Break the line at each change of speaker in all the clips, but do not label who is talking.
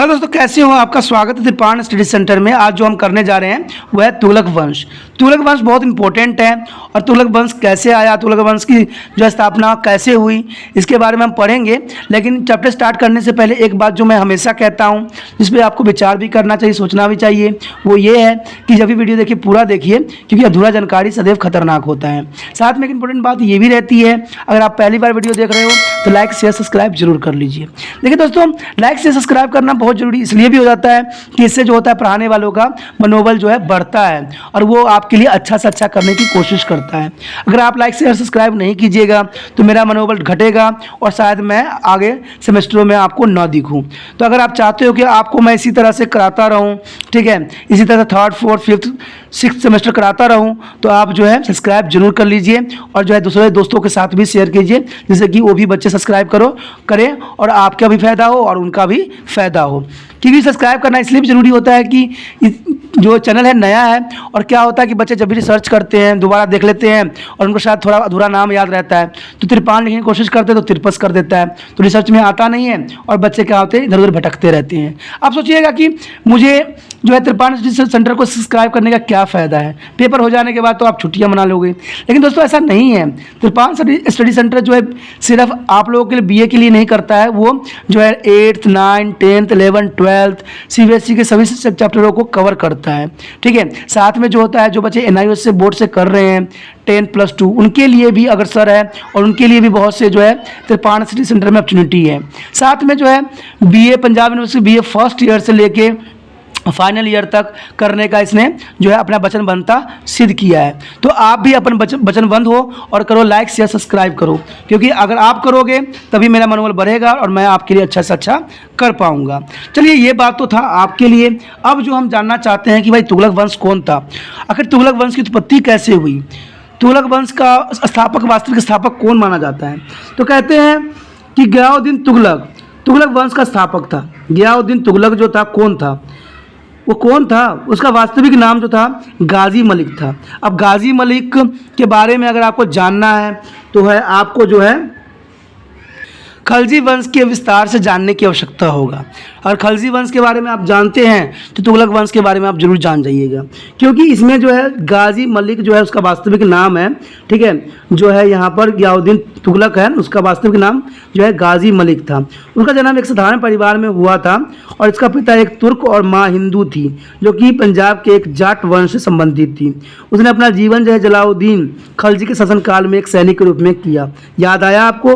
Hello दोस्तों, कैसे हो? आपका स्वागत है त्रिपाण स्टडी सेंटर में। आज जो हम करने जा रहे हैं वह है तुगलक वंश। तुगलक वंश बहुत इंपॉर्टेंट है और तुगलक वंश कैसे आया, तुगलक वंश की जो स्थापना कैसे हुई, इसके बारे में हम पढ़ेंगे। लेकिन चैप्टर स्टार्ट करने से पहले एक बात जो मैं हमेशा कहता हूँ, जिस पर आपको विचार भी करना चाहिए, सोचना भी चाहिए, वो ये है कि जब भी वीडियो देखिए पूरा देखिए, क्योंकि अधूरा जानकारी सदैव खतरनाक होता है। साथ में एक इंपॉर्टेंट बात ये भी रहती है, अगर आप पहली बार वीडियो देख रहे हो तो लाइक शेयर सब्सक्राइब जरूर कर लीजिए। देखिए दोस्तों, लाइक शेयर सब्सक्राइब करना बहुत जरूरी इसलिए भी हो जाता है कि इससे जो होता है पढ़ाने वालों का मनोबल जो है बढ़ता है और वो आपके लिए अच्छा से अच्छा करने की कोशिश करता है। अगर आप लाइक शेयर सब्सक्राइब नहीं कीजिएगा तो मेरा मनोबल घटेगा और शायद मैं आगे सेमेस्टरों में आपको ना दिखूं। तो अगर आप चाहते हो कि आपको मैं इसी तरह से कराता रहूं, ठीक है, इसी तरह third fourth fifth six semester कराता रहूं, तो आप जो है सब्सक्राइब जरूर कर लीजिए और जो है दूसरे दोस्तों के साथ भी शेयर कीजिए, जिससे कि वो भी बच्चे सब्सक्राइब करें और आपका भी फायदा हो और उनका भी फायदा हो। क्योंकि सब्सक्राइब करना इसलिए भी ज़रूरी होता है कि जो चैनल है नया है और क्या होता है कि बच्चे जब भी रिसर्च करते हैं दोबारा देख लेते हैं और उनको शायद थोड़ा अधूरा नाम याद रहता है, तो त्रिपाण लिखने की कोशिश करते हैं तो तिरपस कर देता है, तो रिसर्च में आता नहीं है और बच्चे क्या होते हैं इधर उधर भटकते रहते हैं। आप सोचिएगा कि मुझे जो है त्रिपाण स्टडी सेंटर को सब्सक्राइब करने का क्या फ़ायदा है, पेपर हो जाने के बाद तो आप छुट्टियां मना लोगे। लेकिन दोस्तों ऐसा नहीं है, त्रिपाण स्टडी सेंटर जो है सिर्फ आप लोगों के लिए बीए के लिए नहीं करता है, वो जो है 8th 9th 10th 11th 12th CBSE के सभी चैप्टरों को कवर करता है। ठीक है, साथ में जो होता है जो बच्चे एनआईओएस से बोर्ड से कर रहे हैं 10+2 उनके लिए भी अग्रसर है और उनके लिए भी बहुत से जो है त्रिपाण स्टडी सेंटर में अपॉर्चुनिटी है। साथ में जो है BA Punjab university BA first year से लेके फाइनल ईयर तक करने का इसने जो है अपना वचनबद्धता सिद्ध किया है। तो आप भी अपन वचनबद्ध हो और करो, लाइक शेयर सब्सक्राइब करो, क्योंकि अगर आप करोगे तभी मेरा मनोबल बढ़ेगा और मैं आपके लिए अच्छा से अच्छा कर पाऊंगा। चलिए, ये बात तो था आपके लिए। अब जो हम जानना चाहते हैं कि भाई तुगलक वंश कौन था, आखिर तुगलक वंश की उत्पत्ति कैसे हुई, तुगलक वंश का स्थापक वास्तविक स्थापक कौन माना जाता है। तो कहते हैं कि गियाउद्दीन तुगलक वंश का स्थापक था। गियाउद्दीन तुगलक जो था कौन था, वो कौन था, उसका वास्तविक नाम जो था गाजी मलिक था। अब गाजी मलिक के बारे में अगर आपको जानना है तो है आपको जो है खलजी वंश के विस्तार से जानने की आवश्यकता होगा। और खलजी वंश के बारे में आप जानते हैं तो तुगलक वंश के बारे में आप जरूर जान जाइएगा, क्योंकि इसमें जो है गाजी मलिक जो है उसका वास्तविक नाम है। ठीक है, जो है यहाँ पर गियाउद्दीन तुगलक है, उसका वास्तविक नाम जो है गाजी मलिक था। उसका जन्म एक साधारण परिवार में हुआ था और इसका पिता एक तुर्क और माँ हिंदू थी, जो कि पंजाब के एक जाट वंश से संबंधित थी। उसने अपना जीवन जो है जलालुद्दीन खलजी के शासनकाल में एक सैनिक के रूप में किया। याद आया आपको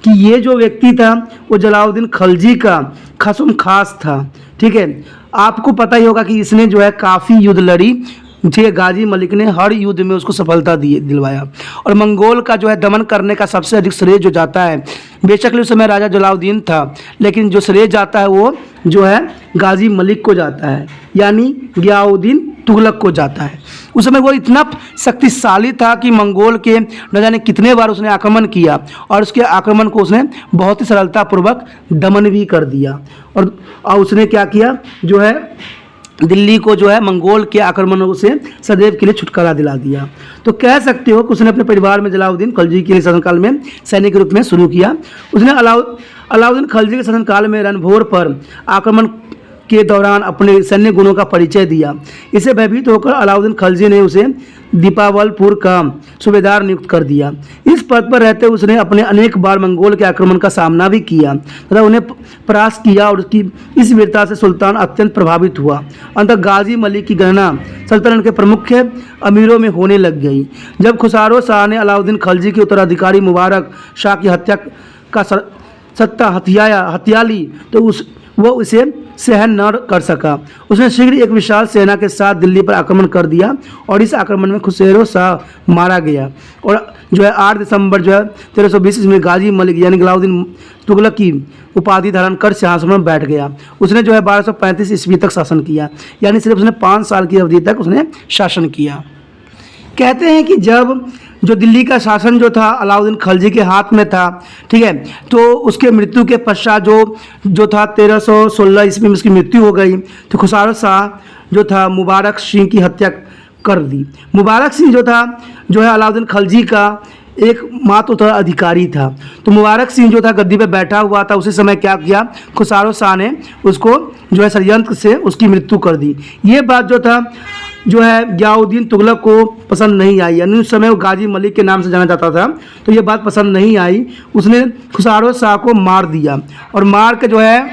कि ये जो व्यक्ति था वो जलालुद्दीन खलजी का खसम खास था। ठीक है, आपको पता ही होगा कि इसने जो है काफ़ी युद्ध लड़ी, ठीक है, गाजी मलिक ने हर युद्ध में उसको सफलता दिलवाया और मंगोल का जो है दमन करने का सबसे अधिक श्रेय जो जाता है, बेशक उस समय राजा जलालुद्दीन था, लेकिन जो श्रेय जाता है वो जो है गाजी मलिक को जाता है, यानी गियाउद्दीन तुगलक को जाता है। उस समय वो इतना शक्तिशाली था कि मंगोल के न जाने कितने बार उसने आक्रमण किया और उसके आक्रमण को उसने बहुत ही सरलतापूर्वक दमन भी कर दिया। और उसने क्या किया, जो है दिल्ली को जो है मंगोल के आक्रमणों से सदैव के लिए छुटकारा दिला दिया। तो कह सकते हो कि उसने अपने परिवार में जलालुद्दीन खलजी के शासनकाल में सैनिक के रूप में शुरू किया। उसने अलाउद्दीन खलजी के शासनकाल में रणभोर पर आक्रमण के दौरान अपने सैन्य गुणों का परिचय दिया। इसे भयभीत होकर अलाउद्दीन खलजी ने उसे दीपावलपुर का सूबेदार नियुक्त कर दिया। इस पद पर रहते उसने अपने अनेक बार मंगोल के आक्रमण का सामना भी किया तथा उन्हें परास्त किया और उसकी इस वीरता से सुल्तान अत्यंत प्रभावित हुआ। अंततः गाजी मलिक की गणना सल्तनत के प्रमुख अमीरों में होने लग गई। जब खुसरो शाह ने अलाउद्दीन खलजी के उत्तराधिकारी मुबारक शाह की हत्या का सत्ता हथिया ली तो वो उसे सहन न कर सका। उसने शीघ्र एक विशाल सेना के साथ दिल्ली पर आक्रमण कर दिया और इस आक्रमण में खुसरो शाह मारा गया और जो है 8 दिसंबर जो है 1320 में गाजी मलिक यानी गियाउद्दीन तुगलक की उपाधि धारण कर सिंहासन में बैठ गया। उसने जो है 1235 ईस्वी तक शासन किया, यानी सिर्फ उसने 5 साल की अवधि तक उसने शासन किया। कहते हैं कि जब जो दिल्ली का शासन जो था अलाउद्दीन खलजी के हाथ में था, ठीक है, तो उसके मृत्यु के पश्चात जो था 1316 ईस्वी में उसकी मृत्यु हो गई। तो खुसरो शाह जो था मुबारक सिंह की हत्या कर दी। मुबारक सिंह जो था जो है अलाउद्दीन खलजी का एक मात्र उत्तराधिकारी था। तो मुबारक सिंह जो था गद्दी पे बैठा हुआ था, उसी समय क्या किया, खुसरो शाह ने उसको जो है षड्यंत्र से उसकी मृत्यु कर दी। ये बात जो है गियाउद्दीन तुगलक को पसंद नहीं आई, यानी उस समय वो गाजी मलिक के नाम से जाना जाता था। तो ये बात पसंद नहीं आई, उसने खुसरो शाह को मार दिया और मार के जो है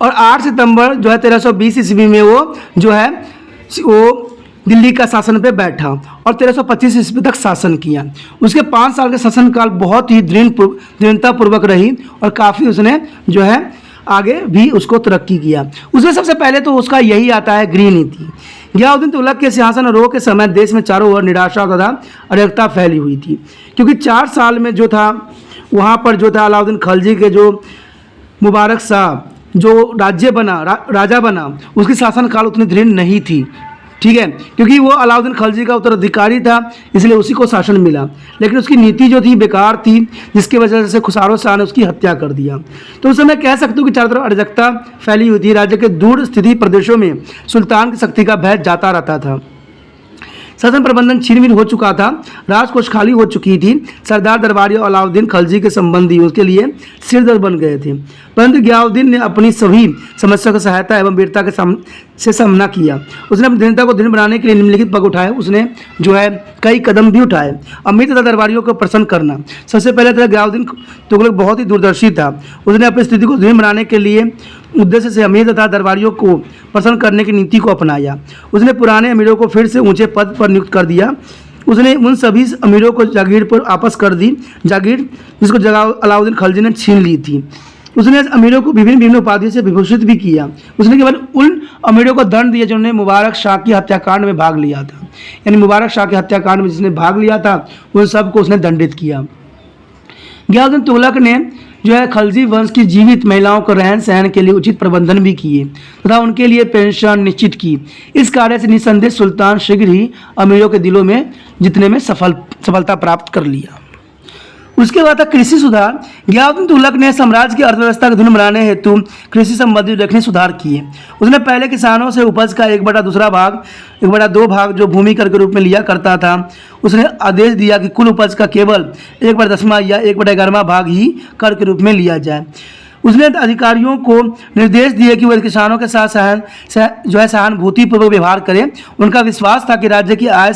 और 8 सितंबर जो है 1320 ईस्वी में वो दिल्ली का शासन पे बैठा और 1325 ईस्वी तक शासन किया। उसके 5 साल के शासनकाल बहुत ही दृढ़तापूर्वक रही और काफ़ी उसने जो है आगे भी उसको तरक्की किया। उसमें सबसे पहले तो उसका यही आता है गृह नीति। गियाउद्दीन तुगलक के सिंहासनारोहण के समय देश में चारों ओर निराशा तथा अराजकता फैली हुई थी, क्योंकि 4 साल में जो था वहाँ पर जो था अलाउद्दीन खिलजी के जो मुबारक शाह जो राजा बना उसकी शासनकाल उतनी दृढ़ नहीं थी, ठीक है, क्योंकि वो अलाउद्दीन खिलजी का उत्तराधिकारी था, इसलिए उसी को शासन मिला। लेकिन उसकी नीति जो थी बेकार थी, जिसकी वजह से खुसरो शाह ने उसकी हत्या कर दिया। तो उस समय कह सकते हो कि चारों तरफ अराजकता फैली हुई थी। राज्य के दूर स्थित प्रदेशों में सुल्तान की शक्ति का भय जाता रहता था। शासन प्रबंधन छिन-भिन हो चुका था, राजकोष खाली हो चुकी थी। सरदार दरबारी और अलाउद्दीन खिलजी के संबंधी उसके लिए सिरदर्द बन गए थे। परंतु गियाउद्दीन ने अपनी सभी समस्या की सहायता एवं वीरता के से सामना किया। उसने अपनी दृढ़ता को दृढ़ बनाने के लिए निम्नलिखित पग उठाए। उसने जो है कई कदम भी उठाए। अमीर तथा दरबारियों को प्रसन्न करना। सबसे पहले तो गियाउद्दीन तुगलक बहुत ही दूरदर्शी था। उसने अपनी स्थिति को दृढ़ बनाने के लिए उद्देश्य से अमीर तथा दरबारियों को प्रसन्न करने की नीति को अपनाया। उसने पुराने अमीरों को फिर से ऊंचे पद पर नियुक्त कर दिया। उसने उन सभी अमीरों को जागीर पर वापस कर दी, जागीर जिसको अलाउद्दीन खिलजी ने छीन ली थी। उसने अमीरों को विभिन्न उपाधियों से विभूषित भी किया। उसने केवल उन अमीरों को दंड दिया जिन्होंने मुबारक शाह की हत्याकांड में भाग लिया था, यानी मुबारक शाह के हत्याकांड में जिसने भाग लिया था उन सबको उसने दंडित किया। गियाउद्दीन तुगलक ने जो है खिलजी वंश की जीवित महिलाओं को रहन सहन के लिए उचित प्रबंधन भी किए तथा उनके लिए पेंशन निश्चित की। इस कार्य से निसंदेह सुल्तान शीघ्र ही अमीरों के दिलों में जीतने में सफलता प्राप्त कर लिया। उसके बाद था कृषि सुधार। गियाउद्दीन तुगलक ने साम्राज्य की अर्थव्यवस्था को धुन बनाने हेतु कृषि संबंधी उल्लेखनीय सुधार किए। उसने पहले किसानों से उपज का 1/2 भाग जो भूमि कर के रूप में लिया करता था, उसने आदेश दिया कि कुल उपज का केवल 1/10वां या 1/11वां भाग ही कर के रूप में लिया जाए। उसने अधिकारियों को निर्देश दिए कि वह किसानों के साथ सहानुभूतिपूर्वक व्यवहार करें। उनका विश्वास था कि राज्य की आय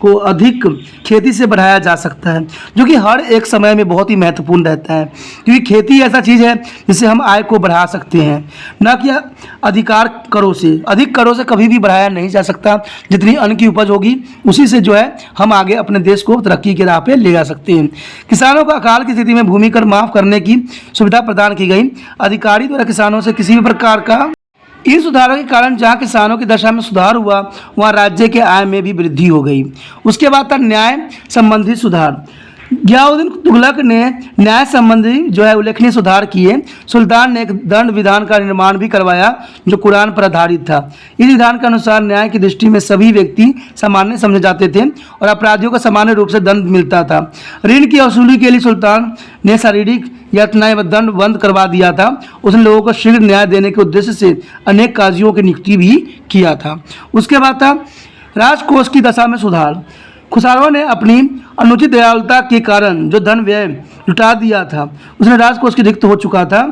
को अधिक खेती से बढ़ाया जा सकता है, जो कि हर एक समय में बहुत ही महत्वपूर्ण रहता है, क्योंकि खेती ऐसा चीज़ है जिससे हम आय को बढ़ा सकते हैं, न कि अधिक करों से कभी भी बढ़ाया नहीं जा सकता। जितनी अन्न की उपज होगी उसी से जो है हम आगे अपने देश को तरक्की के राह पे ले जा सकते हैं। किसानों को अकाल की स्थिति में भूमि कर माफ़ करने की सुविधा प्रदान की गई। अधिकारी द्वारा किसानों से किसी भी प्रकार का इन सुधारों के कारण जहाँ किसानों की दशा में सुधार हुआ, वहाँ राज्य के आय में भी वृद्धि हो गई। उसके बाद था न्याय संबंधी सुधार। गियाउद्दीन तुगलक ने न्याय संबंधी जो है उल्लेखनीय सुधार किए। सुल्तान ने एक दंड विधान का निर्माण भी करवाया जो कुरान पर आधारित था। इस विधान के अनुसार न्याय की दृष्टि में सभी व्यक्ति सामान्य समझे जाते थे और अपराधियों को सामान्य रूप से दंड मिलता था। ऋण की वसूली के लिए सुल्तान ने शारीरिक यातनाएं व दंड बंद करवा दिया था। उसने लोगों को शीघ्र न्याय देने के उद्देश्य से अनेक काजियों की नियुक्ति भी किया था। उसके बाद था राजकोष की दशा में सुधार। खुसरो ने अपनी अनुचित दयालुता के कारण जो धन व्यय लुटा दिया था, उसने राजकोष की रिक्त हो चुका था।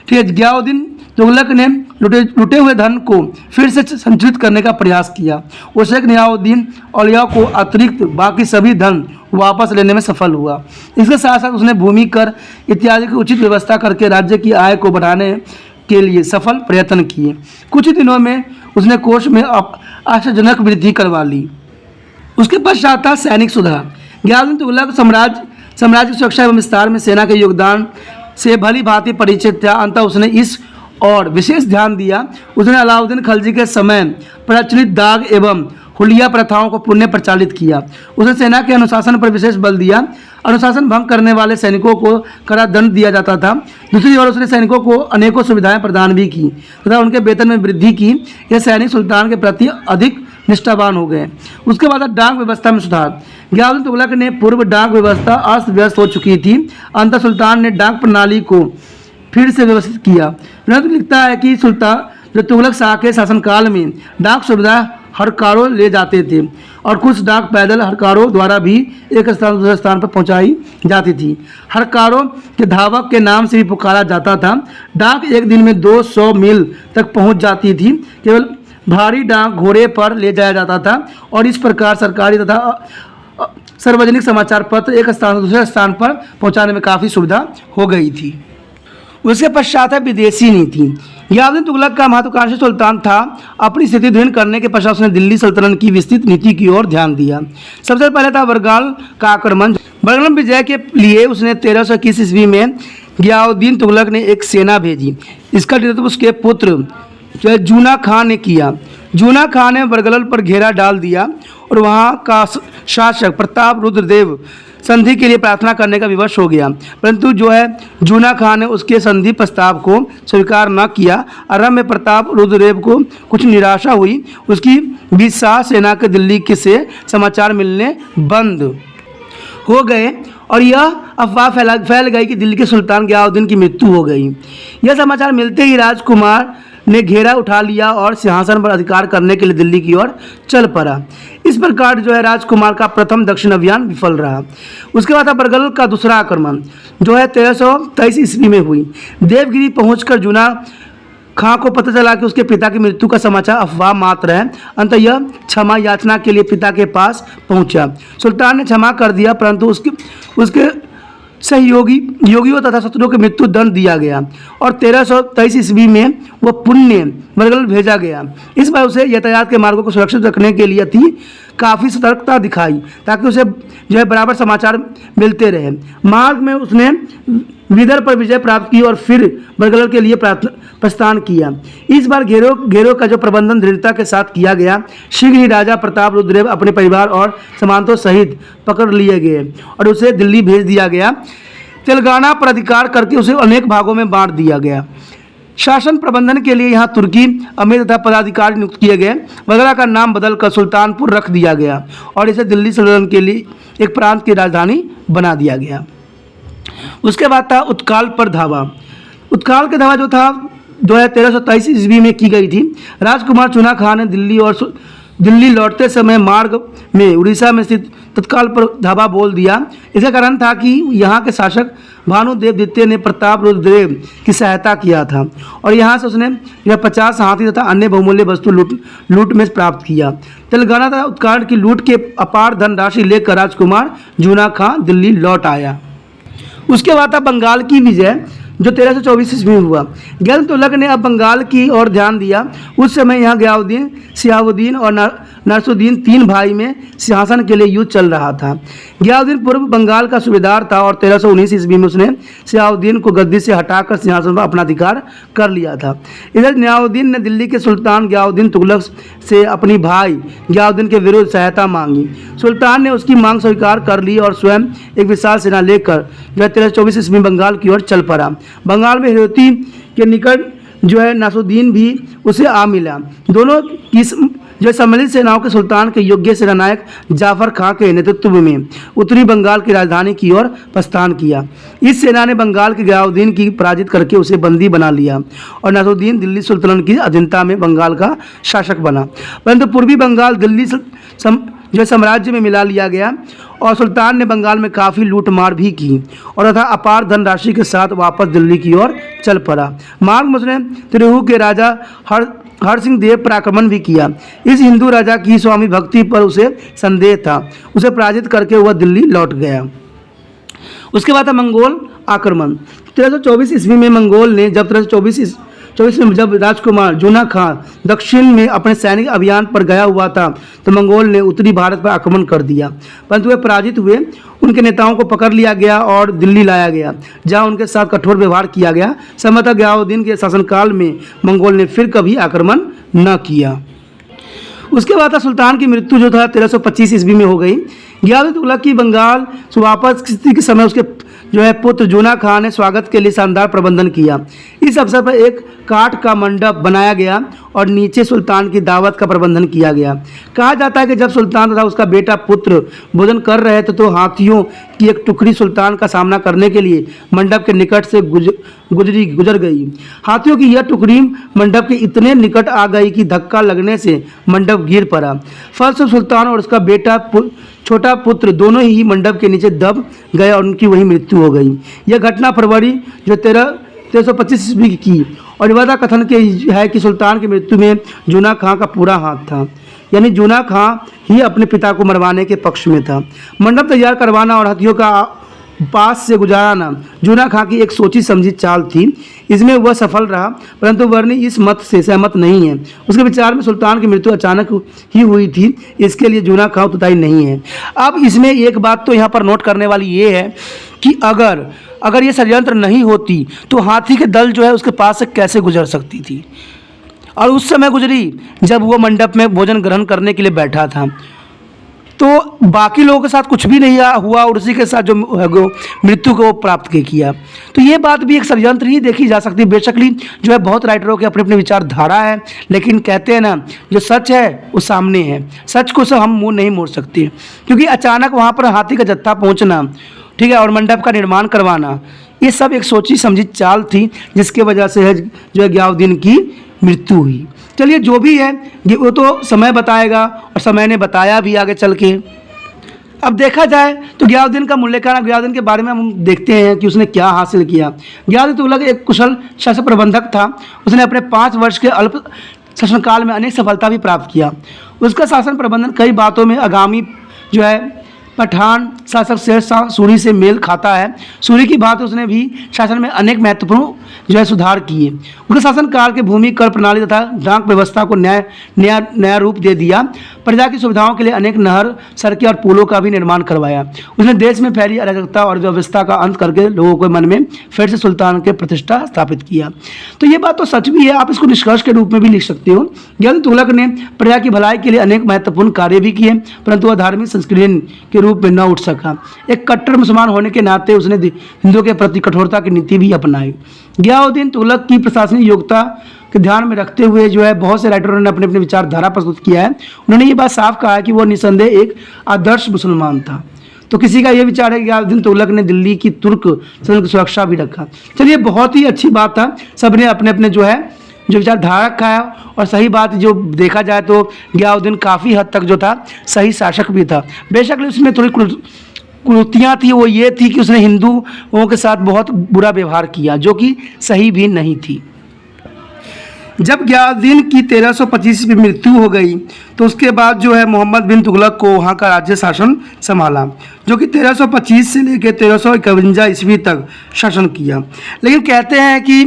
ठीक है, गियाउद्दीन तुगलक ने लुटे हुए धन को फिर से संचित करने का प्रयास किया। वो शेख नियाउद्दीन औलिया को अतिरिक्त बाकी सभी धन वापस लेने में सफल हुआ। इसके साथ साथ उसने भूमि कर इत्यादि की उचित व्यवस्था करके राज्य की आय को बढ़ाने के लिए सफल प्रयत्न किए। कुछ ही दिनों में उसने कोष में आशाजनक वृद्धि करवा ली। उसके पश्चात था सैनिक सुधार। गियाउद्दीन तुगलक साम्राज्य की सुरक्षा एवं विस्तार में सेना के योगदान से भली भांति परिचित था। अंततः उसने इस और विशेष ध्यान दिया। उसने अलाउद्दीन खिलजी के समय प्रचलित दाग एवं हुलिया प्रथाओं को पुनः प्रचालित किया। उसने सेना के अनुशासन पर विशेष बल दिया। अनुशासन भंग करने वाले सैनिकों को कड़ा दंड दिया जाता था। दूसरी ओर उसने सैनिकों को अनेकों सुविधाएं प्रदान भी की तथा उनके वेतन में वृद्धि की। यह सैनिक सुल्तान के प्रति अधिक निष्ठावान हो गए। उसके बाद डाक व्यवस्था में सुधार। गियाउद्दीन तुगलक ने पूर्व डाक व्यवस्था अस्त व्यस्त हो चुकी थी। अंततः सुल्तान ने डाक प्रणाली को फिर से व्यवस्थित किया। लिखता है कि सुल्तान जो तुगलक शाह के शासनकाल में डाक सुविधा हरकारों ले जाते थे और कुछ डाक पैदल हरकारों द्वारा भी एक स्थान से दूसरे स्थान पर पहुंचाई जाती थी। हरकारों के धावक के नाम से भी पुकारा जाता था। डाक एक दिन में 200 मील तक पहुंच जाती थी। केवल भारी डाक घोड़े पर ले जाया जाता था और इस प्रकार सरकारी तथा सार्वजनिक समाचार पत्र एक स्थान से दूसरे स्थान पर पहुंचाने में काफ़ी सुविधा हो गई थी। उसके पश्चात है विदेशी नीति। गियासुद्दीन तुगलक का महत्वाकांक्षी सुल्तान था। अपनी स्थिति दृढ़ करने के पश्चात उसने दिल्ली सल्तनत की विस्तृत नीति की ओर ध्यान दिया। सबसे पहले था बंगाल का आक्रमण। बंगाल विजय के लिए उसने 1321 ईस्वी में गियासुद्दीन तुगलक ने एक सेना भेजी। इसका नेतृत्व उसके पुत्र जूना खां ने किया। जूना खां ने बरगल पर घेरा डाल दिया और वहाँ का शासक प्रताप रुद्रदेव संधि के लिए प्रार्थना करने का विवश हो गया, परंतु जूना खां ने उसके संधि प्रस्ताव को स्वीकार न किया। आरंभ में प्रताप रुद्रदेव को कुछ निराशा हुई। उसकी 20 शाह सेना के दिल्ली के से समाचार मिलने बंद हो गए और यह अफवाह फैल गई कि दिल्ली के सुल्तान गियासुद्दीन की मृत्यु हो गई। यह समाचार मिलते ही राजकुमार ने घेरा उठा लिया और सिंहासन पर अधिकार करने के लिए दिल्ली की ओर चल पड़ा। इस प्रकार राजकुमार का प्रथम दक्षिण अभियान विफल रहा। उसके बाद बरगल का दूसरा आक्रमण 1323 ईस्वी में हुई। देवगिरी पहुंचकर जूना खां को पता चला कि उसके पिता की मृत्यु का समाचार अफवाह मात्र है। अंततः यह क्षमा याचना के लिए पिता के पास पहुंचा। सुल्तान ने क्षमा कर दिया, परंतु उसके योगियों तथा शत्रुओं के मृत्यु दंड दिया गया और 1323 ईस्वी में वह पुण्य बरगल भेजा गया। इस बार उसे यातायात के मार्गों को सुरक्षित रखने के लिए काफ़ी सतर्कता दिखाई ताकि उसे बराबर समाचार मिलते रहे। मार्ग में उसने विदर्भ पर विजय प्राप्त की और फिर बरगल के लिए प्रस्थान किया। इस बार घेरों का प्रबंधन दृढ़ता के साथ किया गया। शीघ्र ही राजा प्रताप रुद्रदेव अपने परिवार और सामंतों सहित पकड़ लिए गए और उसे दिल्ली भेज दिया गया। तेलंगाना पर अधिकार करके उसे अनेक भागों में बांट दिया गया। शासन प्रबंधन के लिए यहाँ तुर्की अमीर तथा पदाधिकारी नियुक्त किए गए। बगरा का नाम बदलकर सुल्तानपुर रख दिया गया और इसे दिल्ली सल्तनत के लिए एक प्रांत की राजधानी बना दिया गया। उसके बाद था उत्काल पर धावा। उत्काल के धावा था 1323 ईस्वी में की गई थी। राजकुमार जूना खां ने दिल्ली लौटते समय मार्ग में उड़ीसा में स्थित तत्काल पर धावा बोल दिया। इसका कारण था कि यहाँ के शासक भानुदेव द्वितीय ने प्रताप रुद्रदेव की सहायता किया था और यहाँ से उसने 50 हाथी तथा अन्य बहुमूल्य वस्तु लूट में प्राप्त किया। तेलंगाना तथा उत्काल की लूट के अपार धनराशि लेकर राजकुमार जूना खां दिल्ली लौट आया। उसके बाद था बंगाल की विजय 1324 ईस्वी में हुआ। गियासुद्दीन तुगलक ने अब बंगाल की ओर ध्यान दिया। उस समय यहाँ गियासुद्दीन, शिहाबुद्दीन और नसरुद्दीन 3 भाई में सिंहासन के लिए युद्ध चल रहा था। गियासुद्दीन पूर्व बंगाल का सूबेदार था और 1319 ईस्वी में उसने शिहाबुद्दीन को गद्दी से हटाकर सिंहासन पर अपना अधिकार कर लिया था। इधर नियाउद्दीन ने दिल्ली के सुल्तान गियासुद्दीन तुगलक से अपनी भाई गियासुद्दीन के विरुद्ध सहायता मांगी। सुल्तान ने उसकी मांग स्वीकार कर ली और स्वयं एक विशाल सेना लेकर 1324 ईस्वी में बंगाल की ओर चल पड़ा। बंगाल में हिरोती के निकट नसरुद्दीन भी उसे आ मिला। दोनों की सम्मिलित सेनाओं के सुल्तान के योग्य सेनानायक जाफर खां के नेतृत्व में उत्तरी बंगाल की राजधानी की ओर प्रस्थान किया। इस सेना ने बंगाल के गियासुद्दीन की पराजित करके उसे बंदी बना लिया और नसरुद्दीन दिल्ली सुल्तानत की अधीनता में बंगाल का शासक बना। परंतु पूर्वी बंगाल दिल्ली साम्राज्य में मिला लिया गया और सुल्तान ने बंगाल में काफ़ी लूटमार भी की और तथा अपार धनराशि के साथ वापस दिल्ली की ओर चल पड़ा। मार्ग में उसने तिरहू के राजा हरसिंह देव पर आक्रमण भी किया। इस हिंदू राजा की स्वामी भक्ति पर उसे संदेह था। उसे पराजित करके वह दिल्ली लौट गया। उसके बाद था मंगोल आक्रमण। 1324 ईस्वी में मंगोल ने जब 1324 में जब राजकुमार जूना खां दक्षिण में अपने सैनिक अभियान पर गया हुआ था तो मंगोल ने उत्तरी भारत पर आक्रमण कर दिया, परंतु वे पराजित हुए। उनके नेताओं को पकड़ लिया गया और दिल्ली लाया गया, जहां उनके साथ कठोर व्यवहार किया गया। संभवतः गियासुद्दीन के शासनकाल में मंगोल ने फिर कभी आक्रमण न किया। उसके बाद सुल्तान की मृत्यु 1325 ईस्वी में हो गई। गियासुद्दीन तुगलक की बंगाल वापस के समय उसके पुत्र जूना खां ने स्वागत के लिए शानदार प्रबंधन किया। इस अवसर पर एक काठ का मंडप बनाया गया और नीचे सुल्तान की दावत का प्रबंधन किया गया। कहा जाता है कि जब सुल्तान तथा उसका बेटा पुत्र भोजन कर रहे थे तो हाथियों की एक टुकड़ी सुल्तान का सामना करने के लिए मंडप के निकट से गुजर गई। हाथियों की यह टुकड़ी मंडप के इतने निकट आ गई कि धक्का लगने से मंडप गिर पड़ा। फलस्वरूप सुल्तान और उसका बेटा छोटा पुत्र दोनों ही मंडप के नीचे दब गए और उनकी वही मृत्यु हो गई। यह घटना फरवरी जो 1325 ईस्वी की और रिवायत कथन के है कि सुल्तान की मृत्यु में जूना खां का पूरा हाथ था, यानी जूना खां ही अपने पिता को मरवाने के पक्ष में था। मंडप तैयार करवाना और हाथियों का पास से गुजाराना जूना खां की एक सोची समझी चाल थी। इसमें वह सफल रहा, परंतु वर्णी इस मत से सहमत नहीं है। उसके विचार में सुल्तान की मृत्यु अचानक ही हुई थी, इसके लिए जूना खां उत्तरदायी नहीं है। अब इसमें एक बात तो यहाँ पर नोट करने वाली ये है कि अगर ये षड्यंत्र नहीं होती तो हाथी के दल जो है उसके पास से कैसे गुजर सकती थी, और उस समय गुजरी जब वो मंडप में भोजन ग्रहण करने के लिए बैठा था। तो बाकी लोगों के साथ कुछ भी नहीं हुआ और उसी के साथ जो मृत्यु को प्राप्त किया। तो ये बात भी एक षड्यंत्र ही देखी जा सकती है। बेशकली जो है बहुत राइटरों के अपने अपने विचारधारा है, लेकिन कहते हैं ना जो सच है वो सामने है, सच को हम मुंह नहीं मोड़ सकते, क्योंकि अचानक वहाँ पर हाथी का जत्था पहुँचना, ठीक है, और मंडप का निर्माण करवाना, ये सब एक सोची समझी चाल थी जिसके वजह से है जो है गयाउद्दीन की मृत्यु हुई। चलिए जो भी है वो तो समय बताएगा और समय ने बताया भी आगे चल के। अब देखा जाए तो गयाउद्दीन का मूल्यांकन, गयाउद्दीन के बारे में हम देखते हैं कि उसने क्या हासिल किया। गयाउद्दीन तुगलक एक कुशल शासक प्रबंधक था। उसने अपने 5 वर्ष के अल्प शासनकाल में अनेक सफलता भी प्राप्त किया। उसका शासन प्रबंधन कई बातों में आगामी जो है पठान शासक शेरशाह सूरी से मेल खाता है। सूरी की बात उसने भी शासन में अनेक महत्वपूर्ण जो है सुधार किए। उनके शासनकाल के भूमि कर प्रणाली तथा डाक व्यवस्था को नया रूप दे दिया। प्रजा की सुविधाओं के लिए अनेक नहर, सड़कें और पुलों का भी निर्माण करवाया। उसने देश में फैली अराजकता और व्यवस्था का अंत करके लोगों के मन में फिर से सुल्तान के प्रतिष्ठा स्थापित किया। तो ये बात तो सच भी है, आप इसको निष्कर्ष के रूप में भी लिख सकते हो। गयाउद्दीन तुगलक ने प्रजा की भलाई के लिए अनेक महत्वपूर्ण कार्य भी किए, परंतु वह धार्मिक संस्कृति के रूप में न उठ सका। एक कट्टर मुसलमान होने के नाते उसने हिंदुओं के प्रति कठोरता की नीति भी अपनाई। गयाउद्दीन तुगलक की प्रशासनिक योग्यता के ध्यान में रखते हुए जो है बहुत से राइटरों ने अपने अपने विचारधारा प्रस्तुत किया है। उन्होंने ये बात साफ कहा है कि वो निसंदेह एक आदर्श मुसलमान था। तो किसी का ये विचार है कि गयाउद्दीन तुगलक ने दिल्ली की तुर्क सल्तनत की सुरक्षा भी रखा। चलिए बहुत ही अच्छी बात था, सबने अपने अपने जो है जो विचारधारा रखा है। और सही बात जो देखा जाए तो गयाउद्दीन काफ़ी हद तक जो था सही शासक भी था। बेशक उसमें थोड़ी कुरीतियाँ थी, वो ये थी कि उसने हिंदुओं के साथ बहुत बुरा व्यवहार किया, जो कि सही भी नहीं थी। जब गयाउद्दीन की 1325 में मृत्यु हो गई तो उसके बाद जो है मोहम्मद बिन तुगलक को वहाँ का राज्य शासन संभाला, जो कि 1325 से लेकर 1351 ईस्वी तक शासन किया। लेकिन कहते हैं कि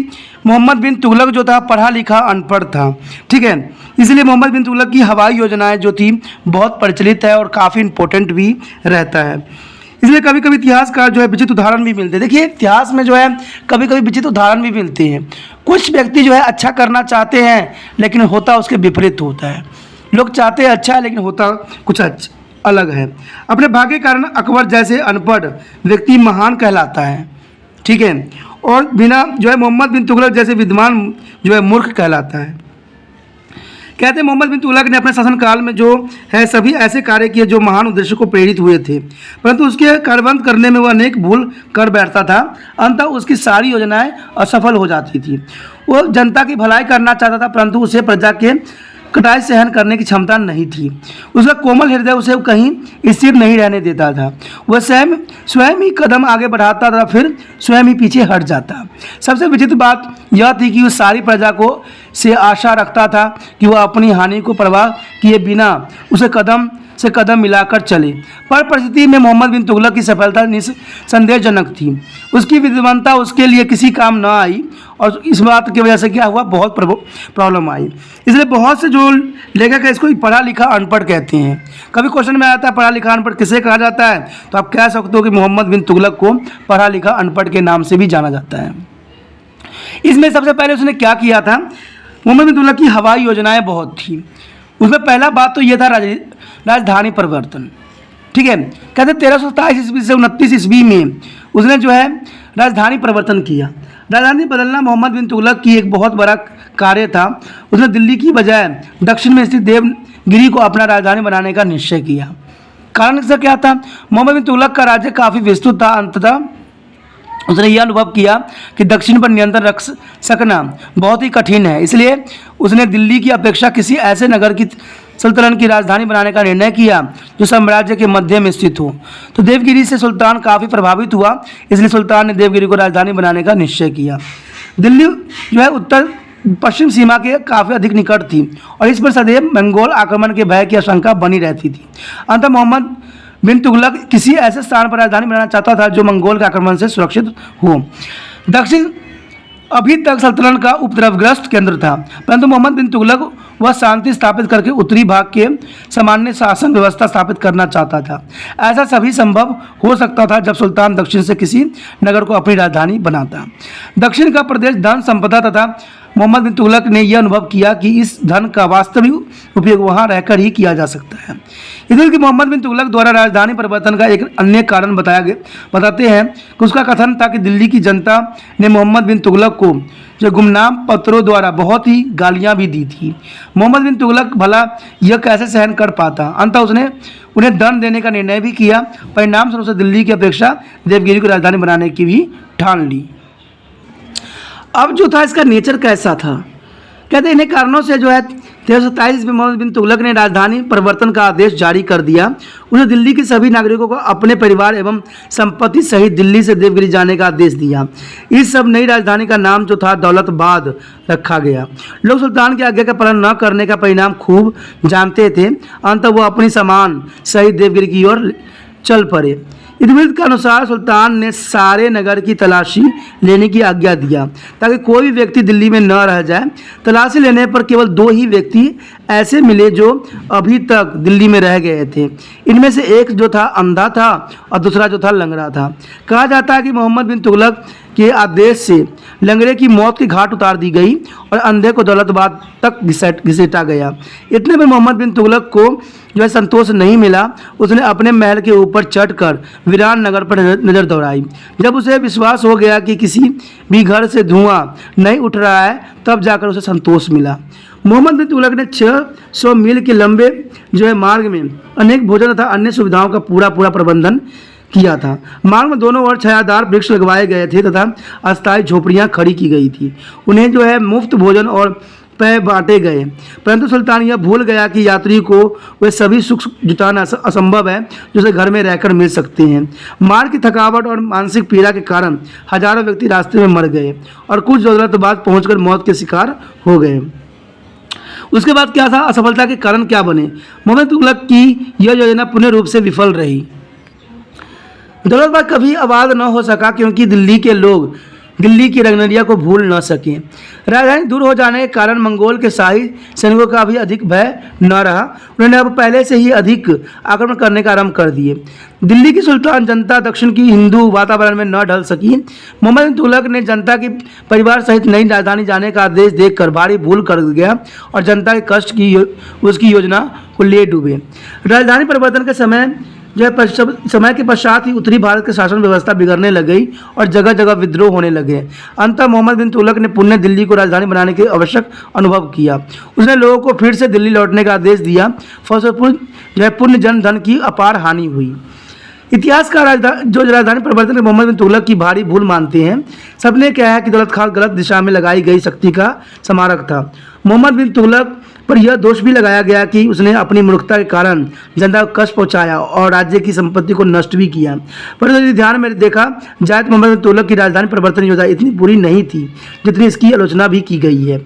मोहम्मद बिन तुगलक जो था पढ़ा लिखा अनपढ़ था, ठीक है, इसलिए मोहम्मद बिन तुगलक की हवाई योजनाएं जो थी बहुत प्रचलित है और काफ़ी इम्पोर्टेंट भी रहता है। इसलिए कभी कभी इतिहासकार जो है विचित्र उदाहरण भी मिलते हैं। देखिए इतिहास में जो है कभी कभी विचित्र उदाहरण भी मिलते हैं। कुछ व्यक्ति जो है अच्छा करना चाहते हैं लेकिन होता उसके विपरीत होता है। लोग चाहते हैं अच्छा लेकिन होता कुछ अलग है। अपने भाग्य के कारण अकबर जैसे अनपढ़ व्यक्ति महान कहलाता है, ठीक है, और बिना जो है मोहम्मद बिन तुगलक जैसे विद्वान जो है मूर्ख कहलाता है। कहते हैं मोहम्मद बिन तुगलक ने अपने शासनकाल में जो है सभी ऐसे कार्य किए जो महान उद्देश्य को प्रेरित हुए थे, परंतु उसके कार्यान्वयन करने में वह अनेक भूल कर बैठता था। अंततः उसकी सारी योजनाएं असफल हो जाती थी। वो जनता की भलाई करना चाहता था, परंतु उसे प्रजा के कटाई सहन करने की क्षमता नहीं थी। उसका कोमल हृदय उसे कहीं स्थिर नहीं रहने देता था। वह स्वयं ही कदम आगे बढ़ाता था, फिर स्वयं ही पीछे हट जाता। सबसे विचित्र बात यह थी कि वह सारी प्रजा को से आशा रखता था कि वह अपनी हानि को परवाह किए बिना उसे कदम से कदम मिलाकर चले। पर परिस्थिति में मोहम्मद बिन तुगलक की सफलता निसंदेहजनक थी। उसकी विद्वानता उसके लिए किसी काम न आई और इस बात की वजह से क्या हुआ, बहुत प्रॉब्लम आई। इसलिए बहुत से जो लेखक है इसको पढ़ा लिखा अनपढ़ कहते हैं। कभी क्वेश्चन में आता है पढ़ा लिखा अनपढ़ किसे कहा जाता है, तो आप कह सकते हो कि मोहम्मद बिन तुगलक को पढ़ा लिखा अनपढ़ के नाम से भी जाना जाता है। इसमें सबसे पहले उसने क्या किया था, मोहम्मद बिन तुगलक की हवाई योजनाएं बहुत थी। उसमें पहला बात तो यह था राजधानी परिवर्तन, ठीक है। कहते 1327 ईस्वी से 29 ईस्वी में उसने जो है राजधानी परिवर्तन किया। राजधानी बदलना मोहम्मद बिन तुगलक की एक बहुत बड़ा कार्य था, उसने दिल्ली की बजाय दक्षिण में स्थित देवगिरी को अपना राजधानी बनाने का निश्चय किया। कारण इसका क्या था? मोहम्मद बिन तुगलक का राज्य काफ़ी विस्तृत था। अंततः उसने यह अनुभव किया कि दक्षिण पर नियंत्रण रख सकना बहुत ही कठिन है, इसलिए उसने दिल्ली की अपेक्षा किसी ऐसे नगर की सल्तनत की राजधानी बनाने का निर्णय किया जो साम्राज्य के मध्य में स्थित हो। तो देवगिरी से सुल्तान काफ़ी प्रभावित हुआ, इसलिए सुल्तान ने देवगिरी को राजधानी बनाने का निश्चय किया। दिल्ली जो है उत्तर पश्चिम सीमा के काफ़ी अधिक निकट थी और इस पर सदैव मंगोल आक्रमण के भय की आशंका बनी रहती थी। अंततः मोहम्मद बिन तुगलक किसी ऐसे स्थान पर राजधानी बनाना चाहता था जो मंगोल के आक्रमण से सुरक्षित हो। दक्षिण अभी तक सल्तनत का उपद्रवग्रस्त केंद्र था, परंतु मोहम्मद बिन तुगलक वह शांति स्थापित करके उत्तरी भाग के सामान्य शासन व्यवस्था स्थापित करना चाहता था। ऐसा सभी संभव हो सकता था जब सुल्तान दक्षिण से किसी नगर को अपनी राजधानी बनाता। दक्षिण का प्रदेश धन संपदा तथा मोहम्मद बिन तुगलक ने यह अनुभव किया कि इस धन का वास्तविक उपयोग वहां रहकर ही किया जा सकता है। इधर की मोहम्मद बिन तुगलक द्वारा राजधानी परिवर्तन का एक अन्य कारण बताते हैं कि उसका कथन था कि दिल्ली की जनता ने मोहम्मद बिन तुगलक को जो गुमनाम पत्रों द्वारा बहुत ही गालियां भी दी थी। मोहम्मद बिन तुगलक भला यह कैसे सहन कर पाता? अंततः उसने उन्हें दंड देने का निर्णय भी किया। परिणाम स्वरूप से दिल्ली की अपेक्षा देवगिरी को राजधानी बनाने की भी ठान ली। अब जो था इसका नेचर कैसा था? कहते हैं इन्हीं कारणों से जो है 1327 में मोहम्मद बिन तुगलक ने राजधानी परिवर्तन का आदेश जारी कर दिया। उन्हें दिल्ली के सभी नागरिकों को अपने परिवार एवं संपत्ति सहित दिल्ली से देवगिरी जाने का आदेश दिया। इस सब नई राजधानी का नाम जो था दौलताबाद रखा गया। लोग सुल्तान की आज्ञा का पालन न करने का परिणाम खूब जानते थे। अंततः वो अपनी सामान सहित देवगिरी की ओर चल पड़े। इतिवृत्त के अनुसार सुल्तान ने सारे नगर की तलाशी लेने की आज्ञा दिया ताकि कोई भी व्यक्ति दिल्ली में न रह जाए। तलाशी लेने पर केवल 2 ही व्यक्ति ऐसे मिले जो अभी तक दिल्ली में रह गए थे। इनमें से एक जो था अंधा था और दूसरा जो था लंगड़ा था। कहा जाता है कि मोहम्मद बिन तुगलक के आदेश से लंगड़े की मौत की घाट उतार दी गई और अंधे को दौलताबाद तक घसीटा गया। इतने में मोहम्मद बिन तुगलक को जो है संतोष नहीं मिला। उसने अपने महल के ऊपर चढ़कर वीरान नगर पर नज़र दौड़ाई। जब उसे विश्वास हो गया कि किसी भी घर से धुआं नहीं उठ रहा है तब जाकर उसे संतोष मिला। मोहम्मद बिन तुगलक ने 600 मील के लंबे जो है मार्ग में अनेक भोजन तथा अन्य सुविधाओं का पूरा प्रबंधन किया था। मार्ग में दोनों ओर छायादार वृक्ष लगवाए गए थे तथा अस्थायी झोपड़ियां खड़ी की गई थी। उन्हें जो है मुफ्त भोजन और पेय बांटे गए, परंतु सुल्तान यह भूल गया कि यात्री को वे सभी सुख जुटाना असंभव है जो उसे घर में रहकर मिल सकते हैं। मार्ग की थकावट और मानसिक पीड़ा के कारण हजारों व्यक्ति रास्ते में मर गए और कुछ ज़रूरत बाद पहुंचकर मौत के शिकार हो गए। उसके बाद क्या था? असफलता के कारण क्या बने? मोहम्मद तुगलक की यह योजना पूर्ण रूप से विफल रही। दौलताबाद कभी आबाद न हो सका क्योंकि दिल्ली के लोग दिल्ली की रंगनरिया को भूल न सके। राजधानी दूर हो जाने के कारण मंगोल के शाही सैनिकों का भी अधिक भय न रहा। उन्होंने अब पहले से ही अधिक आक्रमण करने का आरंभ कर दिए। दिल्ली की सुल्तान जनता दक्षिण की हिंदू वातावरण में न ढल सकी। मोहम्मद बिन तुगलक ने जनता की परिवार सहित नई राजधानी जाने का आदेश देखकर भारी भूल कर गया और जनता के कष्ट की उसकी योजना को ले डूबे। राजधानी परिवर्तन के समय के पश्चात ही उत्तरी भारत की शासन व्यवस्था बिगड़ने लग गई और जगह जगह विद्रोह होने लगे। अंततः मोहम्मद बिन तुगलक ने पुण्य दिल्ली को राजधानी बनाने के आवश्यक अनुभव किया। उसने लोगों को फिर से दिल्ली लौटने का आदेश दिया। फलस्वरूप पुण्य जन धन की अपार हानि हुई। इतिहासकार जो राजधानी परिवर्तन में मोहम्मद बिन तुगलक की भारी भूल मानते हैं। सबने कहा है कि दौलत खान गलत दिशा में लगाई गई शक्ति का स्मारक था। मोहम्मद बिन तुगलक पर यह दोष भी लगाया गया कि उसने अपनी मूर्खता के कारण जनता को कष्ट पहुंचाया और राज्य की संपत्ति को नष्ट भी किया। परंतु यदि ध्यान में देखा जाए तो मोहम्मद बिन तुगलक की राजधानी परिवर्तन योजना इतनी बुरी नहीं थी जितनी इसकी आलोचना भी की गई है।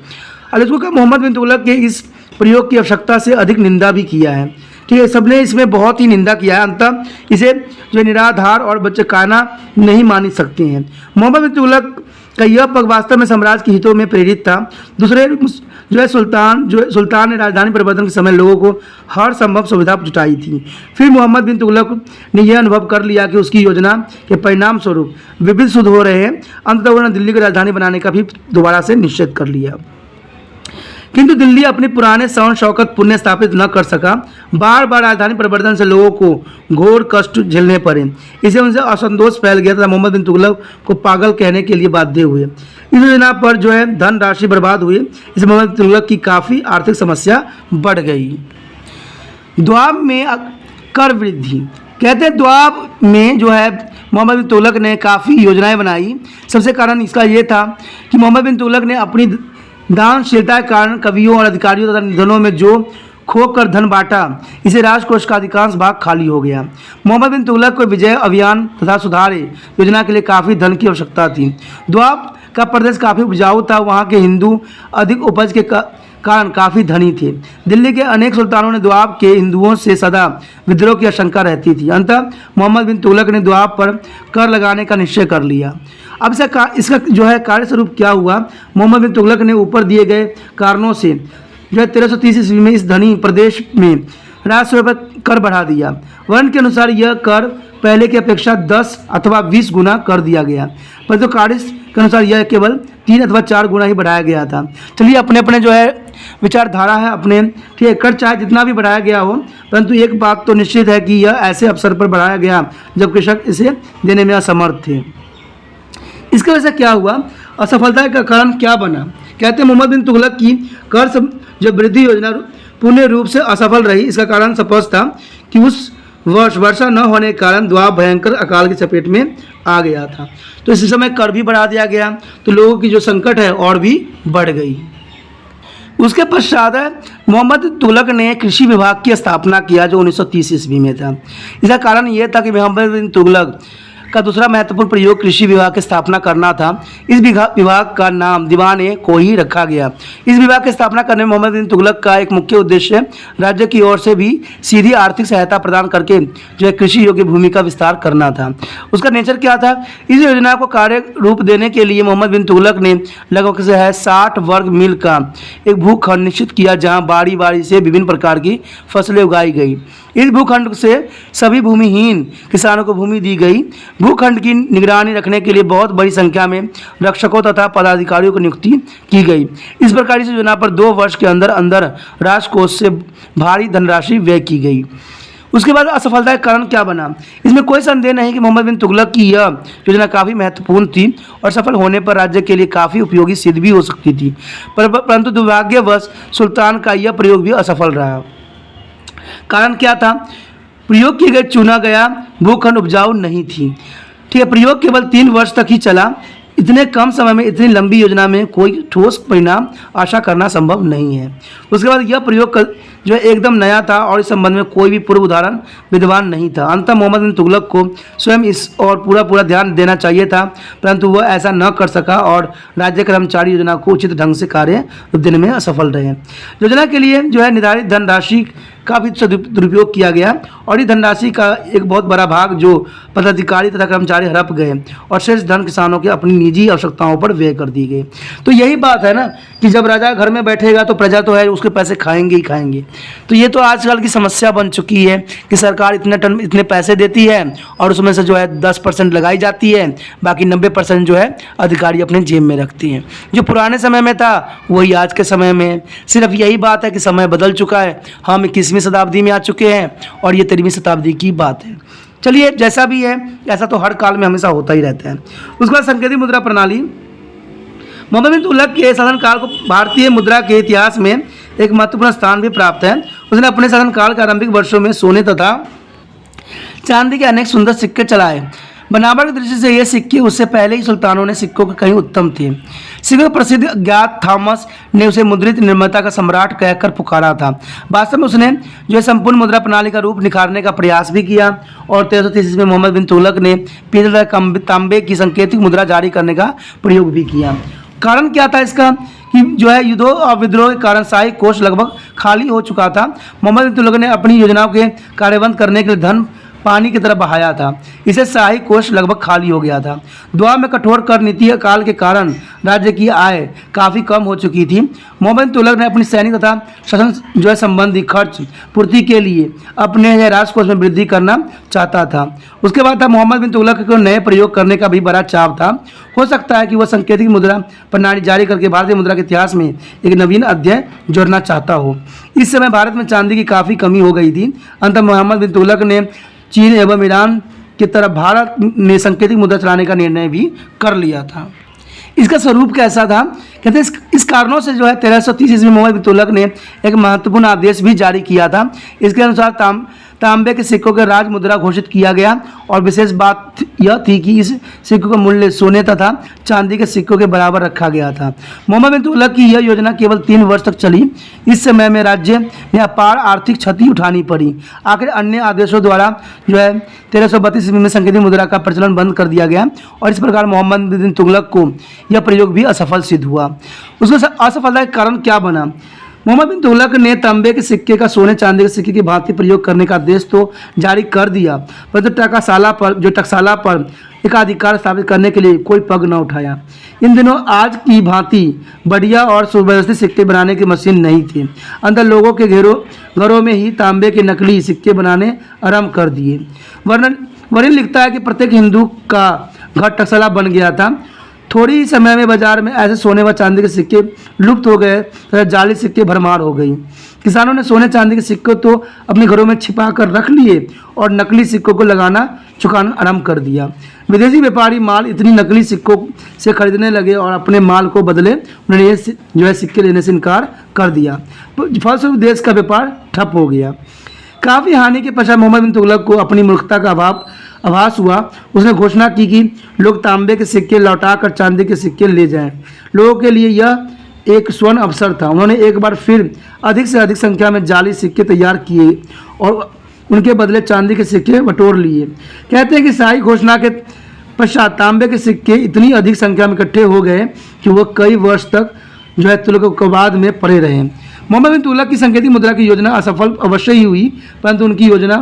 आलोचकों का मोहम्मद बिन तुगलक के इस प्रयोग की आवश्यकता से अधिक निंदा भी किया है। ठीक है, सबने इसमें बहुत ही निंदा किया है। अंततः इसे जो निराधार और बच्चकाना नहीं मान सकते हैं। मोहम्मद बिन तुगलक का यह पग वास्तव में साम्राज्य के हितों में प्रेरित था। दूसरे जो है सुल्तान ने राजधानी परिवर्तन के समय लोगों को हर संभव सुविधा जुटाई थी। फिर मोहम्मद बिन तुगलक ने यह अनुभव कर लिया कि उसकी योजना के परिणाम स्वरूप विविध शुद्ध हो रहे हैं। अंततः उन्होंने दिल्ली को राजधानी बनाने का भी दोबारा से निश्चित कर लिया। किंतु दिल्ली अपने पुराने शान शौकत पुण्य स्थापित न कर सका। बार बार राजधानी परिवर्तन से लोगों को घोर कष्ट झेलने पड़े। इसे उनसे असंतोष फैल गया तथा मोहम्मद बिन तुगलक को पागल कहने के लिए बाध्य हुए। इस योजना पर जो है धन राशि बर्बाद हुई। इससे मोहम्मद बिन तुगलक की काफ़ी आर्थिक समस्या बढ़ गई। द्वाब में कर वृद्धि, कहते हैं द्वाब में जो है मोहम्मद बिन तुगलक ने काफ़ी योजनाएं बनाई। सबसे कारण इसका ये था कि मोहम्मद बिन तुगलक ने अपनी दानशीलता के कारण कवियों और अधिकारियों तथा निधनों में जो खोकर धन बांटा, इसे राजकोष का अधिकांश भाग खाली हो गया। मोहम्मद बिन तुगलक को विजय अभियान तथा सुधार योजना के लिए काफ़ी धन की आवश्यकता थी। द्वाब का प्रदेश काफ़ी उपजाऊ था। वहाँ के हिंदू अधिक उपज के कारण काफ़ी धनी थे। दिल्ली के अनेक सुल्तानों ने द्वाब के हिंदुओं से सदा विद्रोह की आशंका रहती थी। अंततः मोहम्मद बिन तुगलक ने द्वाब पर कर लगाने का निश्चय कर लिया। अब इसका जो है कार्यस्वरूप क्या हुआ, मोहम्मद बिन तुगलक ने ऊपर दिए गए कारणों से जो है 1330 ईस्वी में इस धनी प्रदेश में राजस्व पर कर बढ़ा दिया। वर्ण के अनुसार यह कर पहले की अपेक्षा 10 अथवा 20 गुना कर दिया गया, परंतु कार्य के अनुसार यह केवल 3 अथवा 4 गुना ही बढ़ाया गया था। चलिए अपने अपने जो है विचारधारा है अपने, ठीक है, कर चाहे जितना भी बढ़ाया गया हो, परंतु एक बात तो निश्चित है कि यह ऐसे अवसर पर बढ़ाया गया जब कृषक इसे देने में असमर्थ थे। इसकी वजह से क्या हुआ, असफलता का कारण क्या बना। कहते हैं मोहम्मद बिन तुगलक की कर जो वृद्धि योजना पूर्ण रूप से असफल रही। इसका कारण स्पष्ट था कि उस वर्ष वर्षा न होने के कारण द्वाब भयंकर अकाल की चपेट में आ गया था। तो इस समय कर भी बढ़ा दिया गया, तो लोगों की जो संकट है और भी बढ़ गई। उसके पश्चात मोहम्मद तुगलक ने कृषि विभाग की स्थापना किया जो 1930 ईस्वी में था। इसका कारण यह था कि मोहम्मद बिन तुगलक का दूसरा महत्वपूर्ण प्रयोग कृषि विभाग की स्थापना करना था। इस विभाग का नाम दीवान को ही रखा गया। इस विभाग की स्थापना करने में मोहम्मद बिन तुगलक का एक मुख्य उद्देश्य राज्य की ओर से भी सीधी आर्थिक सहायता प्रदान करके जो है कृषि योग्य भूमि का विस्तार करना था। उसका नेचर क्या था, इस योजना को कार्य रूप देने के लिए मोहम्मद बिन तुगलक ने लगभग से है 60 वर्ग मील का एक भूखंड निश्चित किया, जहाँ बारी बारी से विभिन्न प्रकार की फसलें उगाई गई। इस भूखंड से सभी भूमिहीन किसानों को भूमि दी गई। भूखंड की निगरानी रखने के लिए बहुत बड़ी संख्या में रक्षकों तथा पदाधिकारियों की नियुक्ति की गई। इस प्रकार इस योजना पर 2 वर्ष के अंदर अंदर राजकोष से भारी धनराशि व्यय की गई। उसके बाद असफलता का कारण क्या बना, इसमें कोई संदेह नहीं कि मोहम्मद बिन तुगलक की यह योजना काफ़ी महत्वपूर्ण थी और सफल होने पर राज्य के लिए काफ़ी उपयोगी सिद्ध भी हो सकती थी, परंतु दुर्भाग्यवश सुल्तान का यह प्रयोग भी असफल रहा। कारण क्या था, प्रयोग किए गए चुना गया भूखंड उपजाऊ नहीं थी। ठीक है, प्रयोग केवल 3 वर्ष तक ही चला। इतने कम समय में इतनी लंबी योजना में कोई ठोस परिणाम आशा करना संभव नहीं है। उसके बाद यह प्रयोग जो है एकदम नया था और इस संबंध में कोई भी पूर्व उदाहरण विद्यमान नहीं था। अंततः मोहम्मद बिन तुगलक को स्वयं इस और पूरा ध्यान देना चाहिए था, परंतु वह ऐसा न कर सका और राज्य कर्मचारी योजना को उचित ढंग से कार्य देने में असफल रहे। योजना के लिए जो है निर्धारित धनराशि का भी दुरुपयोग किया गया और इस धनराशि का एक बहुत बड़ा भाग जो पदाधिकारी तथा कर्मचारी हड़प गए और शेष धन किसानों के अपनी निजी आवश्यकताओं पर व्यय कर दी गई। तो यही बात है ना कि जब राजा घर में बैठेगा तो प्रजा तो है उसके पैसे खाएंगे ही खाएंगे। तो ये तो आजकल की समस्या बन चुकी है कि सरकार इतने पैसे देती है और उसमें से जो है 10% लगाई जाती है, बाकी 90% जो है अधिकारी अपने जेब में रखती हैं। जो पुराने समय में था वही आज के समय में। सिर्फ यही बात है कि समय बदल चुका है, हम 21वीं शताब्दी में आ चुके हैं और ये 13वीं शताब्दी की बात है। चलिए जैसा भी है ऐसा तो हर काल में हमेशा होता ही रहता है। उसके बाद संकेतिक मुद्रा प्रणाली, मोहम्मद बिन तुगलक के शासनकाल को भारतीय मुद्रा के इतिहास में एक महत्वपूर्ण स्थान भी प्राप्त है। उसने अपने शासनकाल के आरंभिक वर्षों में सोने तथा चांदी के अनेक सुंदर सिक्के चलाए। बनावट की दृष्टि से ये सिक्के उससे पहले ही सुल्तानों ने सिक्कों के कहीं उत्तम थे। सिक्कों प्रसिद्ध ज्ञात थॉमस ने उसे मुद्रित निर्माता का सम्राट कहकर पुकारा था। वास्तव में उसने जो है संपूर्ण मुद्रा प्रणाली का रूप निखारने का प्रयास भी किया और 1330 में मोहम्मद बिन तुगलक ने पीतल तथा तांबे की सांकेतिक मुद्रा जारी करने का प्रयोग भी किया। कारण क्या था इसका कि जो है युद्धों और विद्रोह के कारण शाही कोष लगभग खाली हो चुका था। मोहम्मद बिन तुगलक ने अपनी योजनाओं के कार्यबंद करने के लिए धन पानी की तरह बहाया था। इसे शाही कोष लगभग खाली हो गया था। दुआ में कठोर कर नीति काल के कारण राज्य की आय काफ़ी कम हो चुकी थी। मोहम्मद बिन तुगलक ने अपनी सैनिक तथा शासन संबंधी खर्च पूर्ति के लिए अपने राजकोष में वृद्धि करना चाहता था। उसके बाद था मोहम्मद बिन तुगलक को नए प्रयोग करने का भी बड़ा चाव था। हो सकता है कि वह सांकेतिक मुद्रा प्रणाली जारी करके भारतीय मुद्रा के इतिहास में एक नवीन अध्याय जोड़ना चाहता हो। इस समय भारत में चांदी की काफ़ी कमी हो गई थी। अंत मोहम्मद बिन तुगलक ने चीन एवं ईरान की तरफ भारत ने सांकेतिक मुद्रा चलाने का निर्णय भी कर लिया था। इसका स्वरूप कैसा था? कहते हैं इस कारणों से 1330 ईस्वी में मोहम्मद बिन तुगलक ने एक महत्वपूर्ण आदेश भी जारी किया था। इसके अनुसार तांबे के सिक्कों के राज मुद्रा घोषित किया गया और विशेष बात यह थी कि इस सिक्कों का मूल्य सोने तथा चांदी के सिक्कों के बराबर रखा गया था। मोहम्मद बिन तुगलक की यह योजना केवल 3 वर्ष तक चली। इस समय में राज्य में अपार आर्थिक क्षति उठानी पड़ी। आखिर अन्य आदेशों द्वारा 1332 ईस्वी में सांकेतिक मुद्रा का प्रचलन बंद कर दिया गया और इस प्रकार मोहम्मद बिन तुगलक को यह प्रयोग भी असफल सिद्ध हुआ। उसका असफलता का कारण क्या बना? मोहम्मद बिन तुगलक ने तांबे के सिक्के का सोने चांदी के सिक्के की भांति प्रयोग करने का आदेश तो जारी कर दिया, परंतु टकसाला पर एकाधिकार स्थापित करने के लिए कोई पग न उठाया। इन दिनों आज की भांति बढ़िया और सुव्यवस्थित सिक्के बनाने की मशीन नहीं थी। अंदर लोगों के घरों में ही तांबे के नकली सिक्के बनाने आरंभ कर दिए। वर्णन लिखता है कि प्रत्येक हिंदू का घर टकसाला बन गया था। थोड़ी ही समय में बाजार में ऐसे सोने व चांदी के सिक्के लुप्त हो गए तथा जाली सिक्के भरमार हो गई। किसानों ने सोने चांदी के सिक्के तो अपने घरों में छिपा कर रख लिए और नकली सिक्कों को चुकाना आरंभ कर दिया। विदेशी व्यापारी माल इतनी नकली सिक्कों से खरीदने लगे और अपने माल को बदले उन्होंने सिक्के लेने से इनकार कर दिया। फलस्वरूप देश का व्यापार ठप हो गया। काफ़ी हानि के पश्चात मोहम्मद बिन तुगलक को अपनी मूर्खता का आभास हुआ। उसने घोषणा की कि लोग तांबे के सिक्के लौटाकर चांदी के सिक्के ले जाएं। लोगों के लिए यह एक स्वर्ण अवसर था। उन्होंने एक बार फिर अधिक से अधिक संख्या में जाली सिक्के तैयार किए और उनके बदले चांदी के सिक्के बटोर लिए। कहते हैं कि शाही घोषणा के पश्चात तांबे के सिक्के इतनी अधिक संख्या में इकट्ठे हो गए कि वह कई वर्ष तक तुगलकाबाद में पड़े रहे। मोहम्मद बिन तुगलक की सांकेतिक मुद्रा की योजना असफल अवश्य ही हुई, परंतु उनकी योजना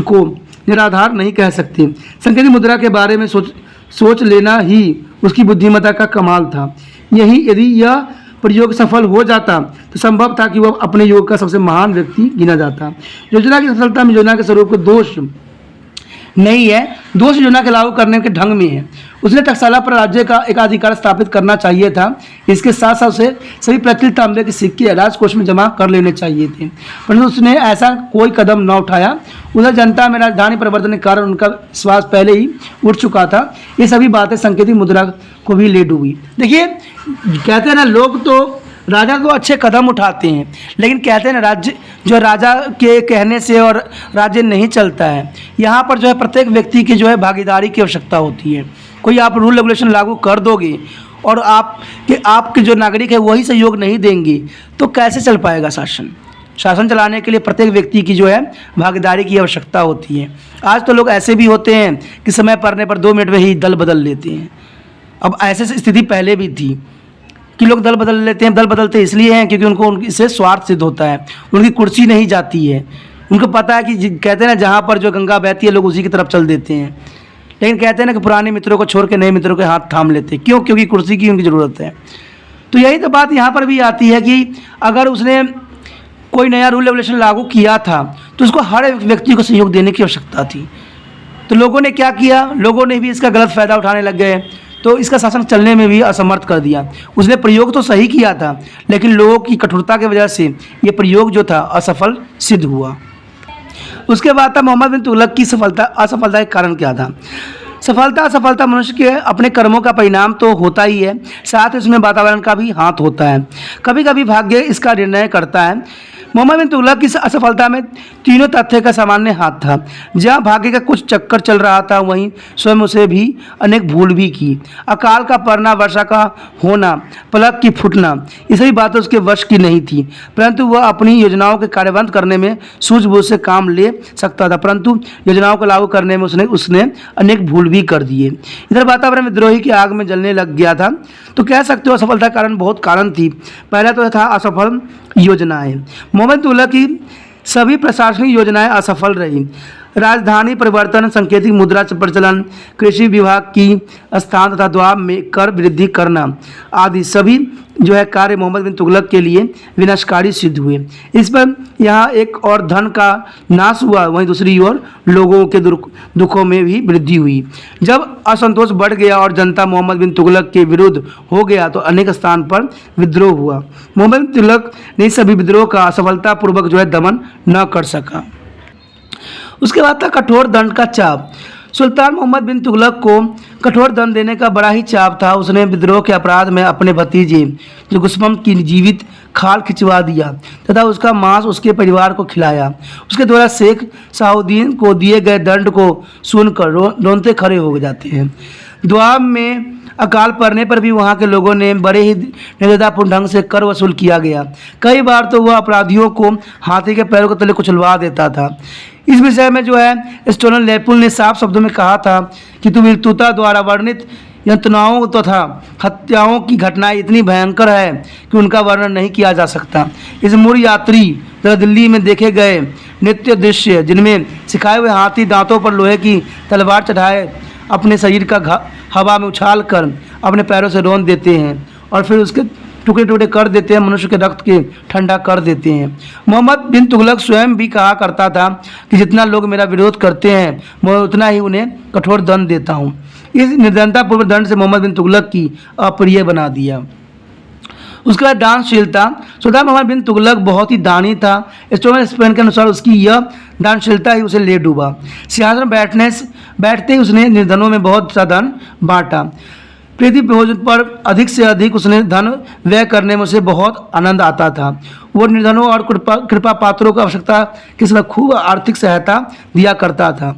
को निराधार नहीं कह सकते। सांकेतिक मुद्रा के बारे में सोच लेना ही उसकी बुद्धिमत्ता का कमाल था। यदि यह प्रयोग सफल हो जाता तो संभव था कि वह अपने युग का सबसे महान व्यक्ति गिना जाता। योजना की सफलता में योजना के स्वरूप को दोष नहीं है, दोष योजना के लागू करने के ढंग में है। उसने टकसाला पर राज्य का एकाधिकार स्थापित करना चाहिए था। इसके साथ साथ उसे सभी प्रचलित तांबे के सिक्के राजकोष में जमा कर लेने चाहिए थे, परंतु उसने ऐसा कोई कदम न उठाया। उधर जनता में राजधानी परिवर्तन के कारण उनका विश्वास पहले ही उठ चुका था। ये सभी बातें सांकेतिक मुद्रा को भी ले डूबी। देखिए, कहते हैं ना, लोग तो राजा तो अच्छे कदम उठाते हैं, लेकिन कहते हैं ना, राजा के कहने से और राज्य नहीं चलता है। यहाँ पर प्रत्येक व्यक्ति की भागीदारी की आवश्यकता होती है। कोई आप रूल रेगुलेशन लागू कर दोगे और आपके जो नागरिक है वही सहयोग नहीं देंगे तो कैसे चल पाएगा शासन चलाने के लिए प्रत्येक व्यक्ति की भागीदारी की आवश्यकता होती है। आज तो लोग ऐसे भी होते हैं कि समय पड़ने पर 2 मिनट में ही दल बदल लेते हैं। अब ऐसे स्थिति पहले भी थी कि लोग दल बदल लेते हैं। दल बदलते इसलिए हैं क्योंकि उनको इससे स्वार्थ सिद्ध होता है, उनकी कुर्सी नहीं जाती है। उनको पता है कि कहते हैं ना, जहाँ पर गंगा बहती है लोग उसी की तरफ चल देते हैं। लेकिन कहते हैं ना कि पुराने मित्रों को छोड़ के नए मित्रों के हाथ थाम लेते हैं। क्यों? क्योंकि कुर्सी की उनकी ज़रूरत है। तो यही तो बात यहाँ पर भी आती है कि अगर उसने कोई नया रूल रेगुलेशन लागू किया था तो उसको हर एक व्यक्ति को सहयोग देने की आवश्यकता थी। तो लोगों ने क्या किया? लोगों ने भी इसका गलत फ़ायदा उठाने लग गए, तो इसका शासन चलने में भी असमर्थ कर दिया। उसने प्रयोग तो सही किया था, लेकिन लोगों की कठोरता की वजह से ये प्रयोग जो था असफल सिद्ध हुआ। उसके बाद था मोहम्मद बिन तुगलक की असफलता के कारण क्या था? असफलता मनुष्य के अपने कर्मों का परिणाम तो होता ही है, साथ ही उसमें वातावरण का भी हाथ होता है। कभी कभी भाग्य इसका निर्णय करता है। मोहम्मद बिन तुगलक की असफलता में तीनों तथ्य का सामान्य हाथ था। जहाँ भाग्य का कुछ चक्कर चल रहा था, वहीं स्वयं उसे भी अनेक भूल भी की। अकाल का पड़ना, वर्षा का होना, पलक की फूटना, ये सभी बातें उसके वश की नहीं थी, परंतु वह अपनी योजनाओं के कार्यान्वयन करने में सूझबूझ से काम ले सकता था। परंतु योजनाओं को लागू करने में उसने अनेक भूल भी कर दिए। इधर वातावरण विद्रोही की आग में जलने लग गया था। तो कह सकते हो असफलता का कारण बहुत कारण थी। पहला तो था असफल योजनाएं। मोहम्मद तुगलक की सभी प्रशासनिक योजनाएं असफल रही। राजधानी परिवर्तन, सांकेतिक मुद्रा प्रचलन, कृषि विभाग की स्थान तथा द्वाब में कर वृद्धि करना आदि सभी जो है कार्य मोहम्मद बिन तुगलक के लिए विनाशकारी सिद्ध हुए। इस पर यहाँ एक और धन का नाश हुआ, वहीं दूसरी ओर लोगों के दुखों में भी वृद्धि हुई। जब असंतोष बढ़ गया और जनता मोहम्मद बिन तुगलक के विरुद्ध हो गया तो अनेक स्थान पर विद्रोह हुआ। मोहम्मद बिन तुगलक ने सभी विद्रोह का सफलतापूर्वक जो है दमन न कर सका। उसके बाद था कठोर दंड का चाप। सुल्तान मोहम्मद बिन तुगलक को कठोर दंड देने का बड़ा ही चाप था। उसने विद्रोह के अपराध में अपने भतीजे जो गुस्मम की जीवित खाल खिंचवा दिया तथा उसका मांस उसके परिवार को खिलाया। उसके द्वारा शेख साउद्दीन को दिए गए दंड को सुनकर रोंते खड़े हो जाते हैं। द्वाब में अकाल पड़ने पर भी वहाँ के लोगों ने बड़े ही निर्दयतापूर्ण ढंग से कर वसूल किया गया। कई बार तो वह अपराधियों को हाथी के पैरों के तले कुचलवा देता था। इस विषय में जो है स्टोनर लेपुल ने साफ शब्दों में कहा था कि तुता द्वारा वर्णित यंत्रणाओं तथा हत्याओं की घटनाएं इतनी भयंकर है कि उनका वर्णन नहीं किया जा सकता। इस मूल यात्री द्वारा दिल्ली में देखे गए नित्य दृश्य जिनमें सिखाए हुए हाथी दांतों पर लोहे की तलवार चढ़ाए अपने शरीर का हवा में उछाल कर अपने पैरों से रौंद देते हैं और फिर उसके टुकड़े टुकड़े कर देते हैं, मनुष्य के रक्त के ठंडा कर देते हैं। मोहम्मद बिन तुगलक स्वयं भी कहा करता था कि जितना लोग मेरा विरोध करते हैं मैं उतना ही उन्हें कठोर दंड देता हूँ। इस निर्दयतापूर्ण दंड से मोहम्मद बिन तुगलक की अप्रिय बना दिया। उसके बाद दानशीलता। सुल्तान मोहम्मद बिन तुगलक बहुत ही दानी था। स्टोनर स्पेन के अनुसार उसकी यह दानशीलता ही उसे ले डूबा। सिंहासन बैठते ही उसने निर्धनों में बहुत सा धन बांटा। प्रीति भोजन पर अधिक से अधिक उसने धन व्यय करने में उसे बहुत आनंद आता था। वो निर्धनों और कृपा पात्रों को आवश्यकता के समय खूब आर्थिक सहायता दिया करता था।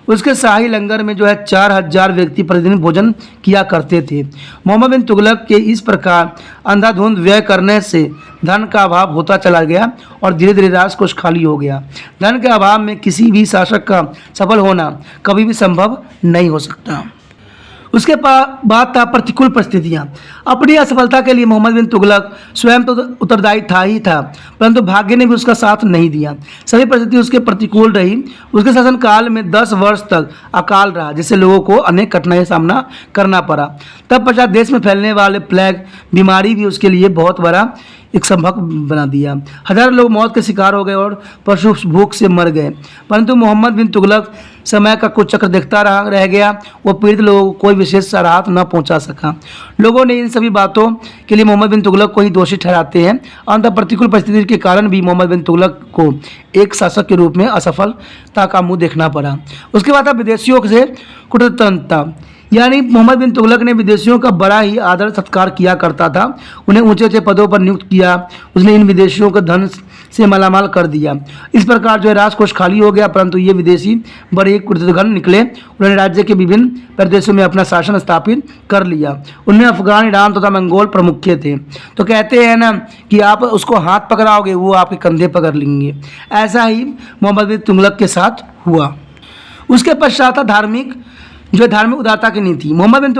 उसके शाही लंगर में जो है 4000 व्यक्ति प्रतिदिन भोजन किया करते थे। मोहम्मद बिन तुगलक के इस प्रकार अंधाधुंध व्यय करने से धन का अभाव होता चला गया और धीरे धीरे राजकोष खाली हो गया। धन के अभाव में किसी भी शासक का सफल होना कभी भी संभव नहीं हो सकता। उसके बाद था प्रतिकूल परिस्थितियाँ। अपनी असफलता के लिए मोहम्मद बिन तुगलक स्वयं तो उत्तरदायी था ही था, परंतु भाग्य ने भी उसका साथ नहीं दिया। सभी परिस्थिति उसके प्रतिकूल रही। उसके शासनकाल में 10 वर्ष तक अकाल रहा, जिससे लोगों को अनेक कठिनाइयों का सामना करना पड़ा। तब पश्चात देश में फैलने वाले प्लेग बीमारी भी उसके लिए बहुत बड़ा एक संभव बना दिया। हजारों लोग मौत के शिकार हो गए और पशु भूख से मर गए। परंतु मोहम्मद बिन तुगलक समय का कुछ चक्र देखता रह गया। वो पीड़ित लोगों को कोई विशेष राहत न पहुंचा सका। लोगों ने इन सभी बातों के लिए मोहम्मद बिन तुगलक को ही दोषी ठहराते हैं। अंत प्रतिकूल परिस्थिति के कारण भी मोहम्मद बिन तुगलक को एक शासक के रूप में असफलता का मुंह देखना पड़ा। उसके बाद विदेशियों से कूटतंत्रता, यानी मोहम्मद बिन तुगलक ने विदेशियों का बड़ा ही आदर सत्कार किया करता था। उन्हें ऊंचे ऊंचे पदों पर नियुक्त किया। उसने इन विदेशियों को धन से मालामाल कर दिया। इस प्रकार जो है राजकोष खाली हो गया, परंतु ये विदेशी बड़े ही कुटघन निकले। उन्होंने राज्य के विभिन्न प्रदेशों में अपना शासन स्थापित कर लिया। उनमें अफगान, ईरान तथा मंगोल प्रमुख थे। तो कहते हैं ना कि आप उसको हाथ पकड़ाओगे वो आपके कंधे पकड़ लेंगे। ऐसा ही मोहम्मद बिन तुगलक के साथ हुआ। उसके पश्चात धार्मिक उदारता की नीति। मोहम्मद बिन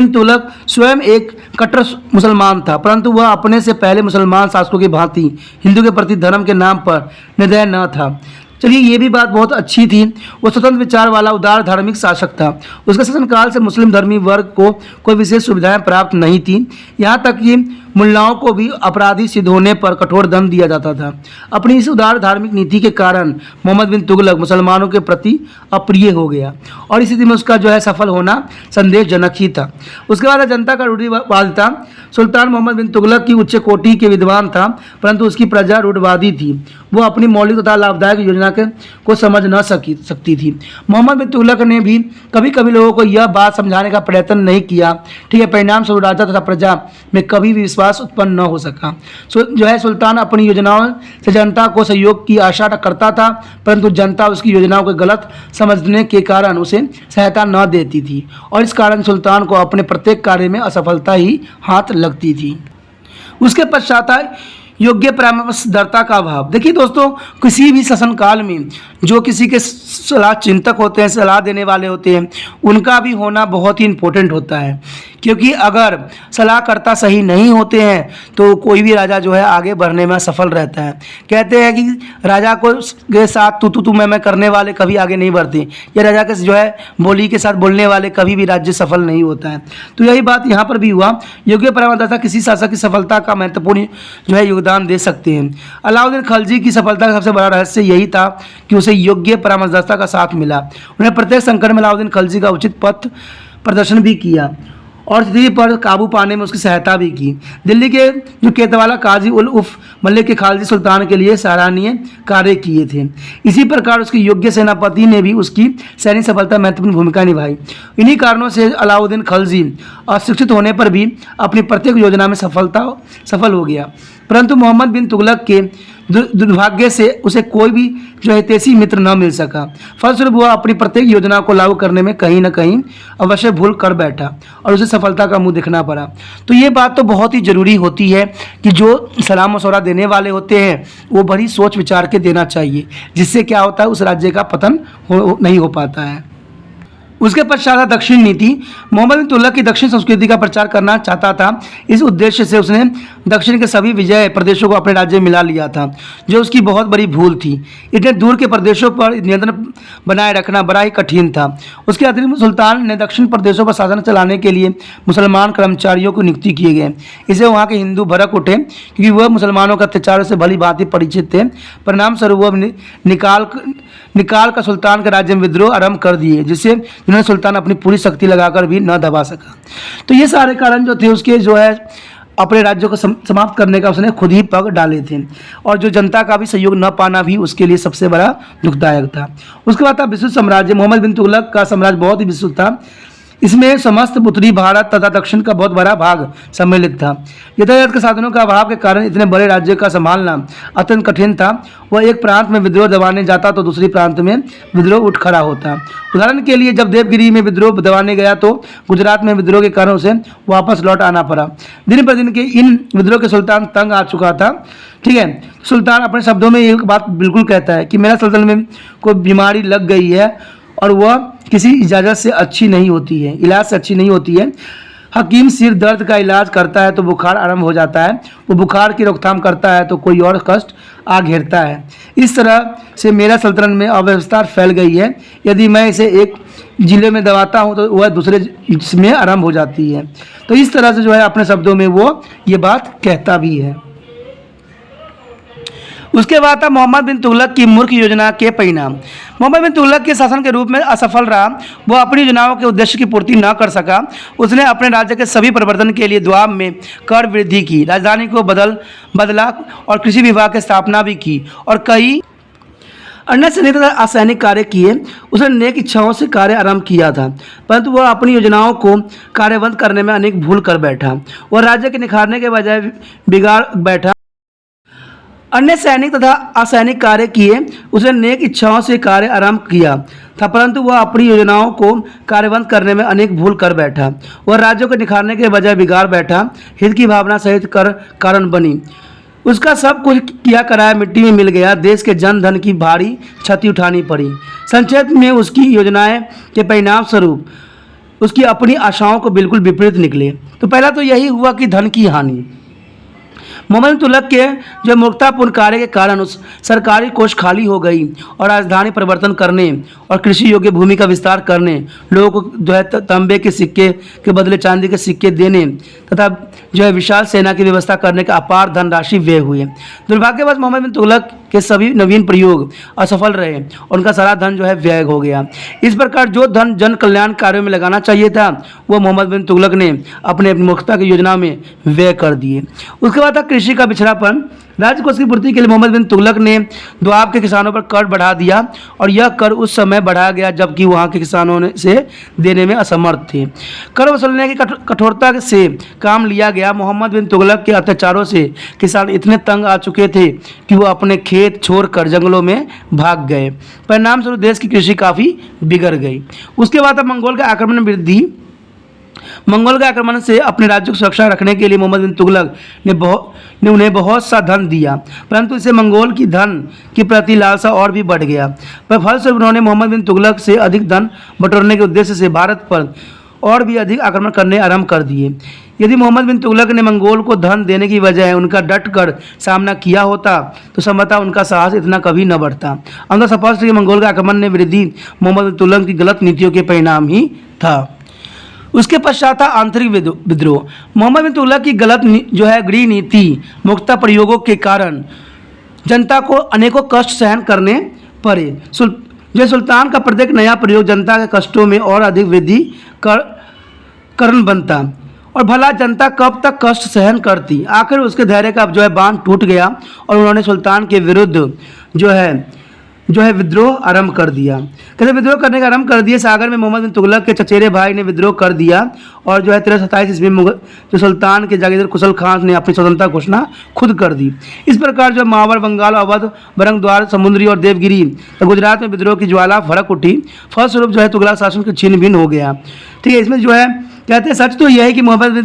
तुगलक स्वयं एक कट्टर मुसलमान था, परंतु वह अपने से पहले मुसलमान शासकों की भांति हिंदू के प्रति धर्म के नाम पर निर्दय न था। चलिए ये भी बात बहुत अच्छी थी। वो स्वतंत्र विचार वाला उदार धार्मिक शासक था। उसके शासनकाल से मुस्लिम धर्मी वर्ग को कोई विशेष सुविधाएं प्राप्त नहीं थी। यहाँ तक कि मुल्लाओं को भी अपराधी सिद्ध होने पर कठोर दंड दिया जाता था। अपनी इस उदार धार्मिक नीति के कारण मोहम्मद बिन तुगलक मुसलमानों के प्रति अप्रिय हो गया और इस स्थिति में उसका जो है सफल होना संदेशजनक ही था। उसके बाद जनता का रूढ़िवाद था। सुल्तान मोहम्मद बिन तुगलक की उच्च कोटि के विद्वान था, परंतु उसकी प्रजा रूढ़वादी थी। वो अपनी मौलिक तथा लाभदायक योजना को समझ न सकती थी। मोहम्मद बिन तुगलक ने भी कभी कभी लोगों को यह बात समझाने का प्रयत्न नहीं किया। ठीक है, परिणाम स्वरूप राजा तथा प्रजा में कभी भी विश्वास उत्पन्न न हो सका। जो है सुल्तान अपनी योजनाओं से जनता को सहयोग की आशा करता था, परंतु जनता उसकी योजनाओं को गलत समझने के कारण उसे सहायता न देती थी और इस कारण सुल्तान को अपने प्रत्येक कार्य में असफलता ही हाथ लगती थी। उसके पश्चात योग्य परामर्शदाता का अभाव। देखिए दोस्तों, किसी भी शासनकाल में जो किसी के सलाह चिंतक होते हैं, सलाह देने वाले होते हैं, उनका भी होना बहुत ही इम्पोर्टेंट होता है। क्योंकि अगर सलाहकर्ता सही नहीं होते हैं तो कोई भी राजा जो है आगे बढ़ने में सफल रहता है। कहते हैं कि राजा को के साथ तू मैं करने वाले कभी आगे नहीं बढ़ते, या राजा के जो है बोली के साथ बोलने वाले कभी भी राज्य सफल नहीं होता है। तो यही बात यहाँ पर भी हुआ। योग्य परामर्शदाता किसी शासक की सफलता का महत्वपूर्ण जो है योगदान दे सकते हैं। अलाउद्दीन खिलजी की सफलता का सबसे बड़ा रहस्य यही था कि उसे योग्य परामर्शदाता का साथ मिला। उन्हें प्रत्येक संकट में अलाउद्दीन खिलजी का उचित पथ प्रदर्शन भी किया और स्थिति पर काबू पाने में उसकी सहायता भी की। दिल्ली के जो केतवाला काजी उल उफ मलिक के खालजी सुल्तान के लिए सराहनीय कार्य किए थे। इसी प्रकार उसके योग्य सेनापति ने भी उसकी सैनिक सफलता महत्वपूर्ण भूमिका निभाई। इन्हीं कारणों से अलाउद्दीन खिलजी अशिक्षित होने पर भी अपनी प्रत्येक योजना में सफल हो गया। परंतु मोहम्मद बिन तुगलक के दुर्भाग्य से उसे कोई भी जो हितैषी मित्र न मिल सका। फलस्वरूप वह अपनी प्रत्येक योजना को लागू करने में कहीं न कहीं अवश्य भूल कर बैठा और उसे सफलता का मुंह दिखना पड़ा। तो ये बात तो बहुत ही ज़रूरी होती है कि जो सलाह मशवरा देने वाले होते हैं वो बड़ी सोच विचार के देना चाहिए, जिससे क्या होता है उस राज्य का पतन नहीं हो पाता है। उसके पश्चात दक्षिण नीति। मोहम्मद बिन तुगलक की दक्षिण संस्कृति का प्रचार करना चाहता था। इस उद्देश्य से उसने दक्षिण के सभी विजय प्रदेशों को अपने राज्य में मिला लिया था, जो उसकी बहुत बड़ी भूल थी। इतने दूर के प्रदेशों पर नियंत्रण बनाए रखना बड़ा ही कठिन था। उसके अतिरिक्त सुल्तान ने दक्षिण प्रदेशों पर शासन चलाने के लिए मुसलमान कर्मचारियों को नियुक्ति किए गए। इसे वहाँ के हिंदू भड़क उठे क्योंकि वह मुसलमानों के अत्याचारों से भली भांति परिचित थे। परिणाम स्वरूप वह निकाल कर सुल्तान के राज्य में विद्रोह आरंभ कर दिए, जिससे जिन्होंने सुल्तान अपनी पूरी शक्ति लगाकर भी न दबा सका। तो ये सारे कारण जो थे उसके जो है अपने राज्यों को समाप्त करने का उसने खुद ही पग डाले थे, और जो जनता का भी सहयोग न पाना भी उसके लिए सबसे बड़ा दुखदायक था। उसके बाद था विस्तृत साम्राज्य। मोहम्मद बिन तुगलक का साम्राज्य बहुत ही विस्तृत था। इसमें समस्त उत्तरी भारत तथा दक्षिण का बहुत बड़ा भाग सम्मिलित था। यातायात के साधनों का अभाव के कारण इतने बड़े राज्य का संभालना अत्यंत कठिन था। वह एक प्रांत में विद्रोह दबाने जाता तो दूसरी प्रांत में विद्रोह उठ खड़ा होता। उदाहरण के लिए जब देवगिरी में विद्रोह दबाने गया तो गुजरात में विद्रोह के कारण उसे वापस लौट आना पड़ा। दिन प्रतिदिन के इन विद्रोह के सुल्तान तंग आ चुका था। ठीक है, सुल्तान अपने शब्दों में एक बात बिल्कुल कहता है कि मेरा सल्तनत में कोई बीमारी लग गई है और वह किसी इजाज़त से अच्छी नहीं होती है, इलाज से अच्छी नहीं होती है। हकीम सिर दर्द का इलाज करता है तो बुखार आरंभ हो जाता है, वो बुखार की रोकथाम करता है तो कोई और कष्ट आ घेरता है। इस तरह से मेरा सल्तनत में अव्यवस्था फैल गई है। यदि मैं इसे एक जिले में दबाता हूँ तो वह दूसरे में आरंभ हो जाती है। तो इस तरह से जो है अपने शब्दों में वो ये बात कहता भी है। उसके बाद था मोहम्मद बिन तुगलक की मूर्ख योजना के परिणाम। मोहम्मद बिन तुगलक के शासन के रूप में असफल रहा। वो अपनी योजनाओं के उद्देश्य की पूर्ति न कर सका। उसने अपने राज्य के सभी प्रवर्तन के लिए द्वाब में कर वृद्धि की, राजधानी को बदला और कृषि विभाग की स्थापना भी की और कई अन्य सैनिक तथा असैनिक कार्य किए। उसने नेक इच्छाओं से कार्य आरंभ किया था, परंतु वह अपनी योजनाओं को कार्यबंद करने में अनेक भूल कर बैठा। वह राज्य के निखारने के बजाय बिगाड़ बैठा। अन्य सैनिक तथा असैनिक कार्य किए। उसने नेक इच्छाओं से कार्य आरंभ किया था, परंतु वह अपनी योजनाओं को कार्यबंद करने में अनेक भूल कर बैठा। वह राज्यों को निखारने के बजाय बिगाड़ बैठा। हित की भावना सहित कर कारण बनी। उसका सब कुछ किया कराया मिट्टी में मिल गया। देश के जन धन की भारी क्षति उठानी पड़ी। संक्षेप में उसकी योजनाएं के परिणाम स्वरूप उसकी अपनी आशाओं को बिल्कुल विपरीत निकले। तो पहला तो यही हुआ कि धन की हानि। मोहम्मद बिन तुगलक के जो मूर्खतापूर्ण कार्य के कारण उस सरकारी कोष खाली हो गई और राजधानी परिवर्तन करने और कृषि योग्य भूमि का विस्तार करने, लोगों को जो है तांबे के सिक्के के बदले चांदी के सिक्के देने तथा जो है विशाल सेना की व्यवस्था करने का अपार धनराशि व्यय हुए। दुर्भाग्यवश मोहम्मद बिन तुगलक के सभी नवीन प्रयोग असफल रहे और उनका सारा धन जो है व्यय हो गया। इस प्रकार जो धन जन कल्याण कार्यों में लगाना चाहिए था वो मोहम्मद बिन तुगलक ने अपने मूर्खता की योजना में व्यय कर दिए। उसके बाद था कृषि का पिछड़ापन। राज्य कोष की पूर्ति के लिए मोहम्मद बिन तुगलक ने दोआब के किसानों पर कर बढ़ा दिया और यह कर उस समय बढ़ाया गया जबकि वहाँ के किसानों ने से देने में असमर्थ थे। कर वसूलने की कठोरता से काम लिया गया। मोहम्मद बिन तुगलक के अत्याचारों से किसान इतने तंग आ चुके थे कि वो अपने खेत छोड़कर जंगलों में भाग गए। परिणाम स्वरूप देश की कृषि काफ़ी बिगड़ गई। उसके बाद मंगोल का आक्रमण में वृद्धि। मंगोल के आक्रमण से अपने राज्य की सुरक्षा रखने के लिए मोहम्मद बिन तुगलक ने उन्हें बहुत सा धन दिया, परंतु इससे मंगोल की धन की प्रति लालसा और भी बढ़ गया। पर फलस्वरूप उन्होंने मोहम्मद बिन तुगलक से अधिक धन बटोरने के उद्देश्य से भारत पर और भी अधिक आक्रमण करने आरंभ कर दिए। यदि मोहम्मद बिन तुगलक ने मंगोल को धन देने की बजाय उनका डट कर सामना किया होता तो संभवतः उनका साहस इतना कभी न बढ़ता। अंदर स्पष्ट कि मंगोल का आक्रमण ने वृद्धि मोहम्मद बिन तुगलक की गलत नीतियों के परिणाम ही था। उसके पश्चात था आंतरिक विद्रोह। मोहम्मद बिन तुगलक की गलत जो है गृह नीति मुक्ता प्रयोगों के कारण जनता को अनेकों कष्ट सहन करने पड़े। जो सुल्तान का प्रत्येक नया प्रयोग जनता के कष्टों में और अधिक वृद्धि कारण बनता और भला जनता कब तक कष्ट सहन करती। आखिर उसके धैर्य का जो है बांध टूट गया और उन्होंने सुल्तान के विरुद्ध जो है विद्रोह आरंभ कर दिया। कैसे विद्रोह करने का आरंभ कर दिया? सागर में मोहम्मद बिन तुगलक के चचेरे भाई ने विद्रोह कर दिया और जो है 1327 ईस्वी में जो सुल्तान के जागीरदार कुशल खान ने अपनी स्वतंत्रता घोषणा खुद कर दी। इस प्रकार जो मावल, बंगाल, अवध, बरंगद्वार, समुद्री और देवगिरी गुजरात में विद्रोह की ज्वाला भड़क उठी। फलस्वरूप जो है तुगलक शासन के छिन्न भिन्न हो गया। ठीक है, इसमें जो है कहते हैं सच तो यह है कि मोहम्मद बिन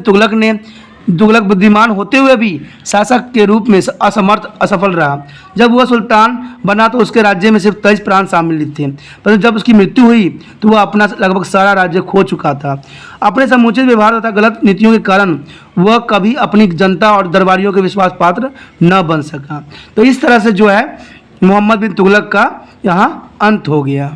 तुगलक बुद्धिमान होते हुए भी शासक के रूप में असफल रहा। जब वह सुल्तान बना तो उसके राज्य में सिर्फ 23 प्रांत शामिल थे, परंतु जब उसकी मृत्यु हुई तो वह अपना लगभग सारा राज्य खो चुका था। अपने समुचित व्यवहार तथा गलत नीतियों के कारण वह कभी अपनी जनता और दरबारियों के विश्वास पात्र न बन सका। तो इस तरह से जो है मोहम्मद बिन तुगलक का यहाँ अंत हो गया।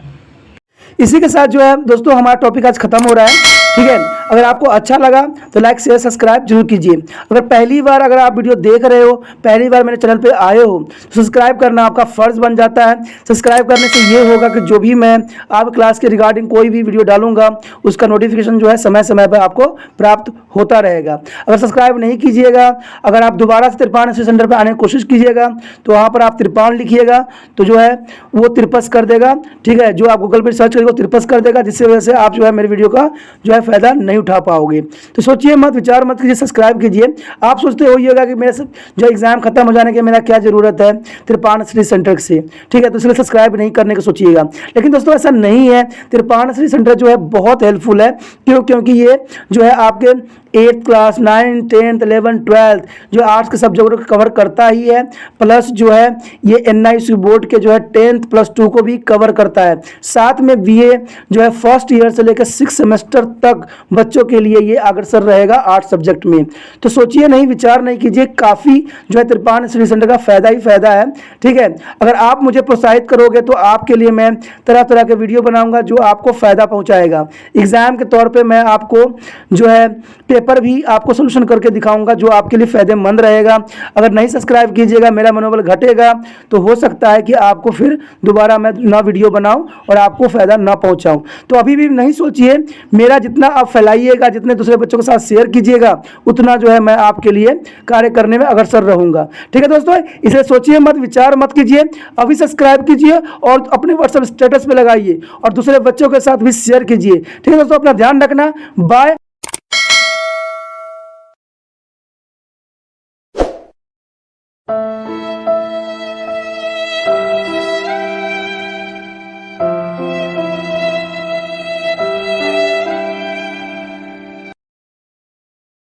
इसी के साथ जो है दोस्तों हमारा टॉपिक आज खत्म हो रहा है। ठीक है, अगर आपको अच्छा लगा तो लाइक शेयर सब्सक्राइब जरूर कीजिए। अगर पहली बार अगर आप वीडियो देख रहे हो, पहली बार मेरे चैनल पे आए हो तो सब्सक्राइब करना आपका फ़र्ज़ बन जाता है। सब्सक्राइब करने से ये होगा कि जो भी मैं आप क्लास के रिगार्डिंग कोई भी वीडियो डालूंगा उसका नोटिफिकेशन जो है समय समय पर आपको प्राप्त होता रहेगा। अगर सब्सक्राइब नहीं कीजिएगा, अगर आप दोबारा से तिरपान स्टडी सेंटर पर आने की कोशिश कीजिएगा तो वहाँ पर आप तिरपान लिखिएगा तो जो है वो तिरपस कर देगा। ठीक है, जो आप गूगल पर सर्च करेंगे वो तिरपस कर देगा, जिससे वजह से आप जो है मेरे वीडियो का जो है फ़ायदा नहीं उठा पाओगे। तो सोचिए मत, विचार मत कीजिए, सब्सक्राइब कीजिए। आप सोचते होइएगा कि मेरे जो एग्जाम खत्म हो जाने के मेरा क्या ज़रूरत है तिरपान स्टडी सेंटर से। ठीक है, तो इसलिए सब्सक्राइब नहीं करने का सोचिएगा। लेकिन दोस्तों ऐसा नहीं है, तिरपान स्टडी सेंटर जो है बहुत हेल्पफुल है। क्योंकि ये जो है आपके 8th class, 9th, 10th, 11th, 12th जो आर्ट्स के सब्जेक्ट को कवर करता ही है, प्लस जो है ये NIC बोर्ड के जो है 10th प्लस 2 को भी कवर करता है। साथ में BA जो है फर्स्ट ईयर से लेकर 6 सेमेस्टर तक बच्चों के लिए ये अग्रसर रहेगा आर्ट्स सब्जेक्ट में। तो सोचिए नहीं, विचार नहीं कीजिए, काफ़ी जो है तिरपान स्टडी सेंटर का फ़ायदा ही फ़ायदा है। ठीक है, अगर आप मुझे प्रोत्साहित करोगे तो आपके लिए मैं तरह तरह के वीडियो बनाऊँगा जो आपको फ़ायदा पहुँचाएगा। एग्ज़ाम के तौर पर मैं आपको जो है पेपर भी आपको सोल्यूशन करके दिखाऊंगा जो आपके लिए फ़ायदेमंद रहेगा। अगर नहीं सब्सक्राइब कीजिएगा, मेरा मनोबल घटेगा तो हो सकता है कि आपको फिर दोबारा मैं ना वीडियो बनाऊं और आपको फ़ायदा ना पहुंचाऊं। तो अभी भी नहीं सोचिए, मेरा जितना आप फैलाइएगा, जितने दूसरे बच्चों के साथ शेयर कीजिएगा उतना जो है मैं आपके लिए कार्य करने में अग्रसर रहूँगा। ठीक है दोस्तों, इसे सोचिए मत, विचार मत कीजिए, अभी सब्सक्राइब कीजिए और अपने व्हाट्सएप स्टेटस पर लगाइए और दूसरे बच्चों के साथ भी शेयर कीजिए। ठीक है दोस्तों, अपना ध्यान रखना, बाय।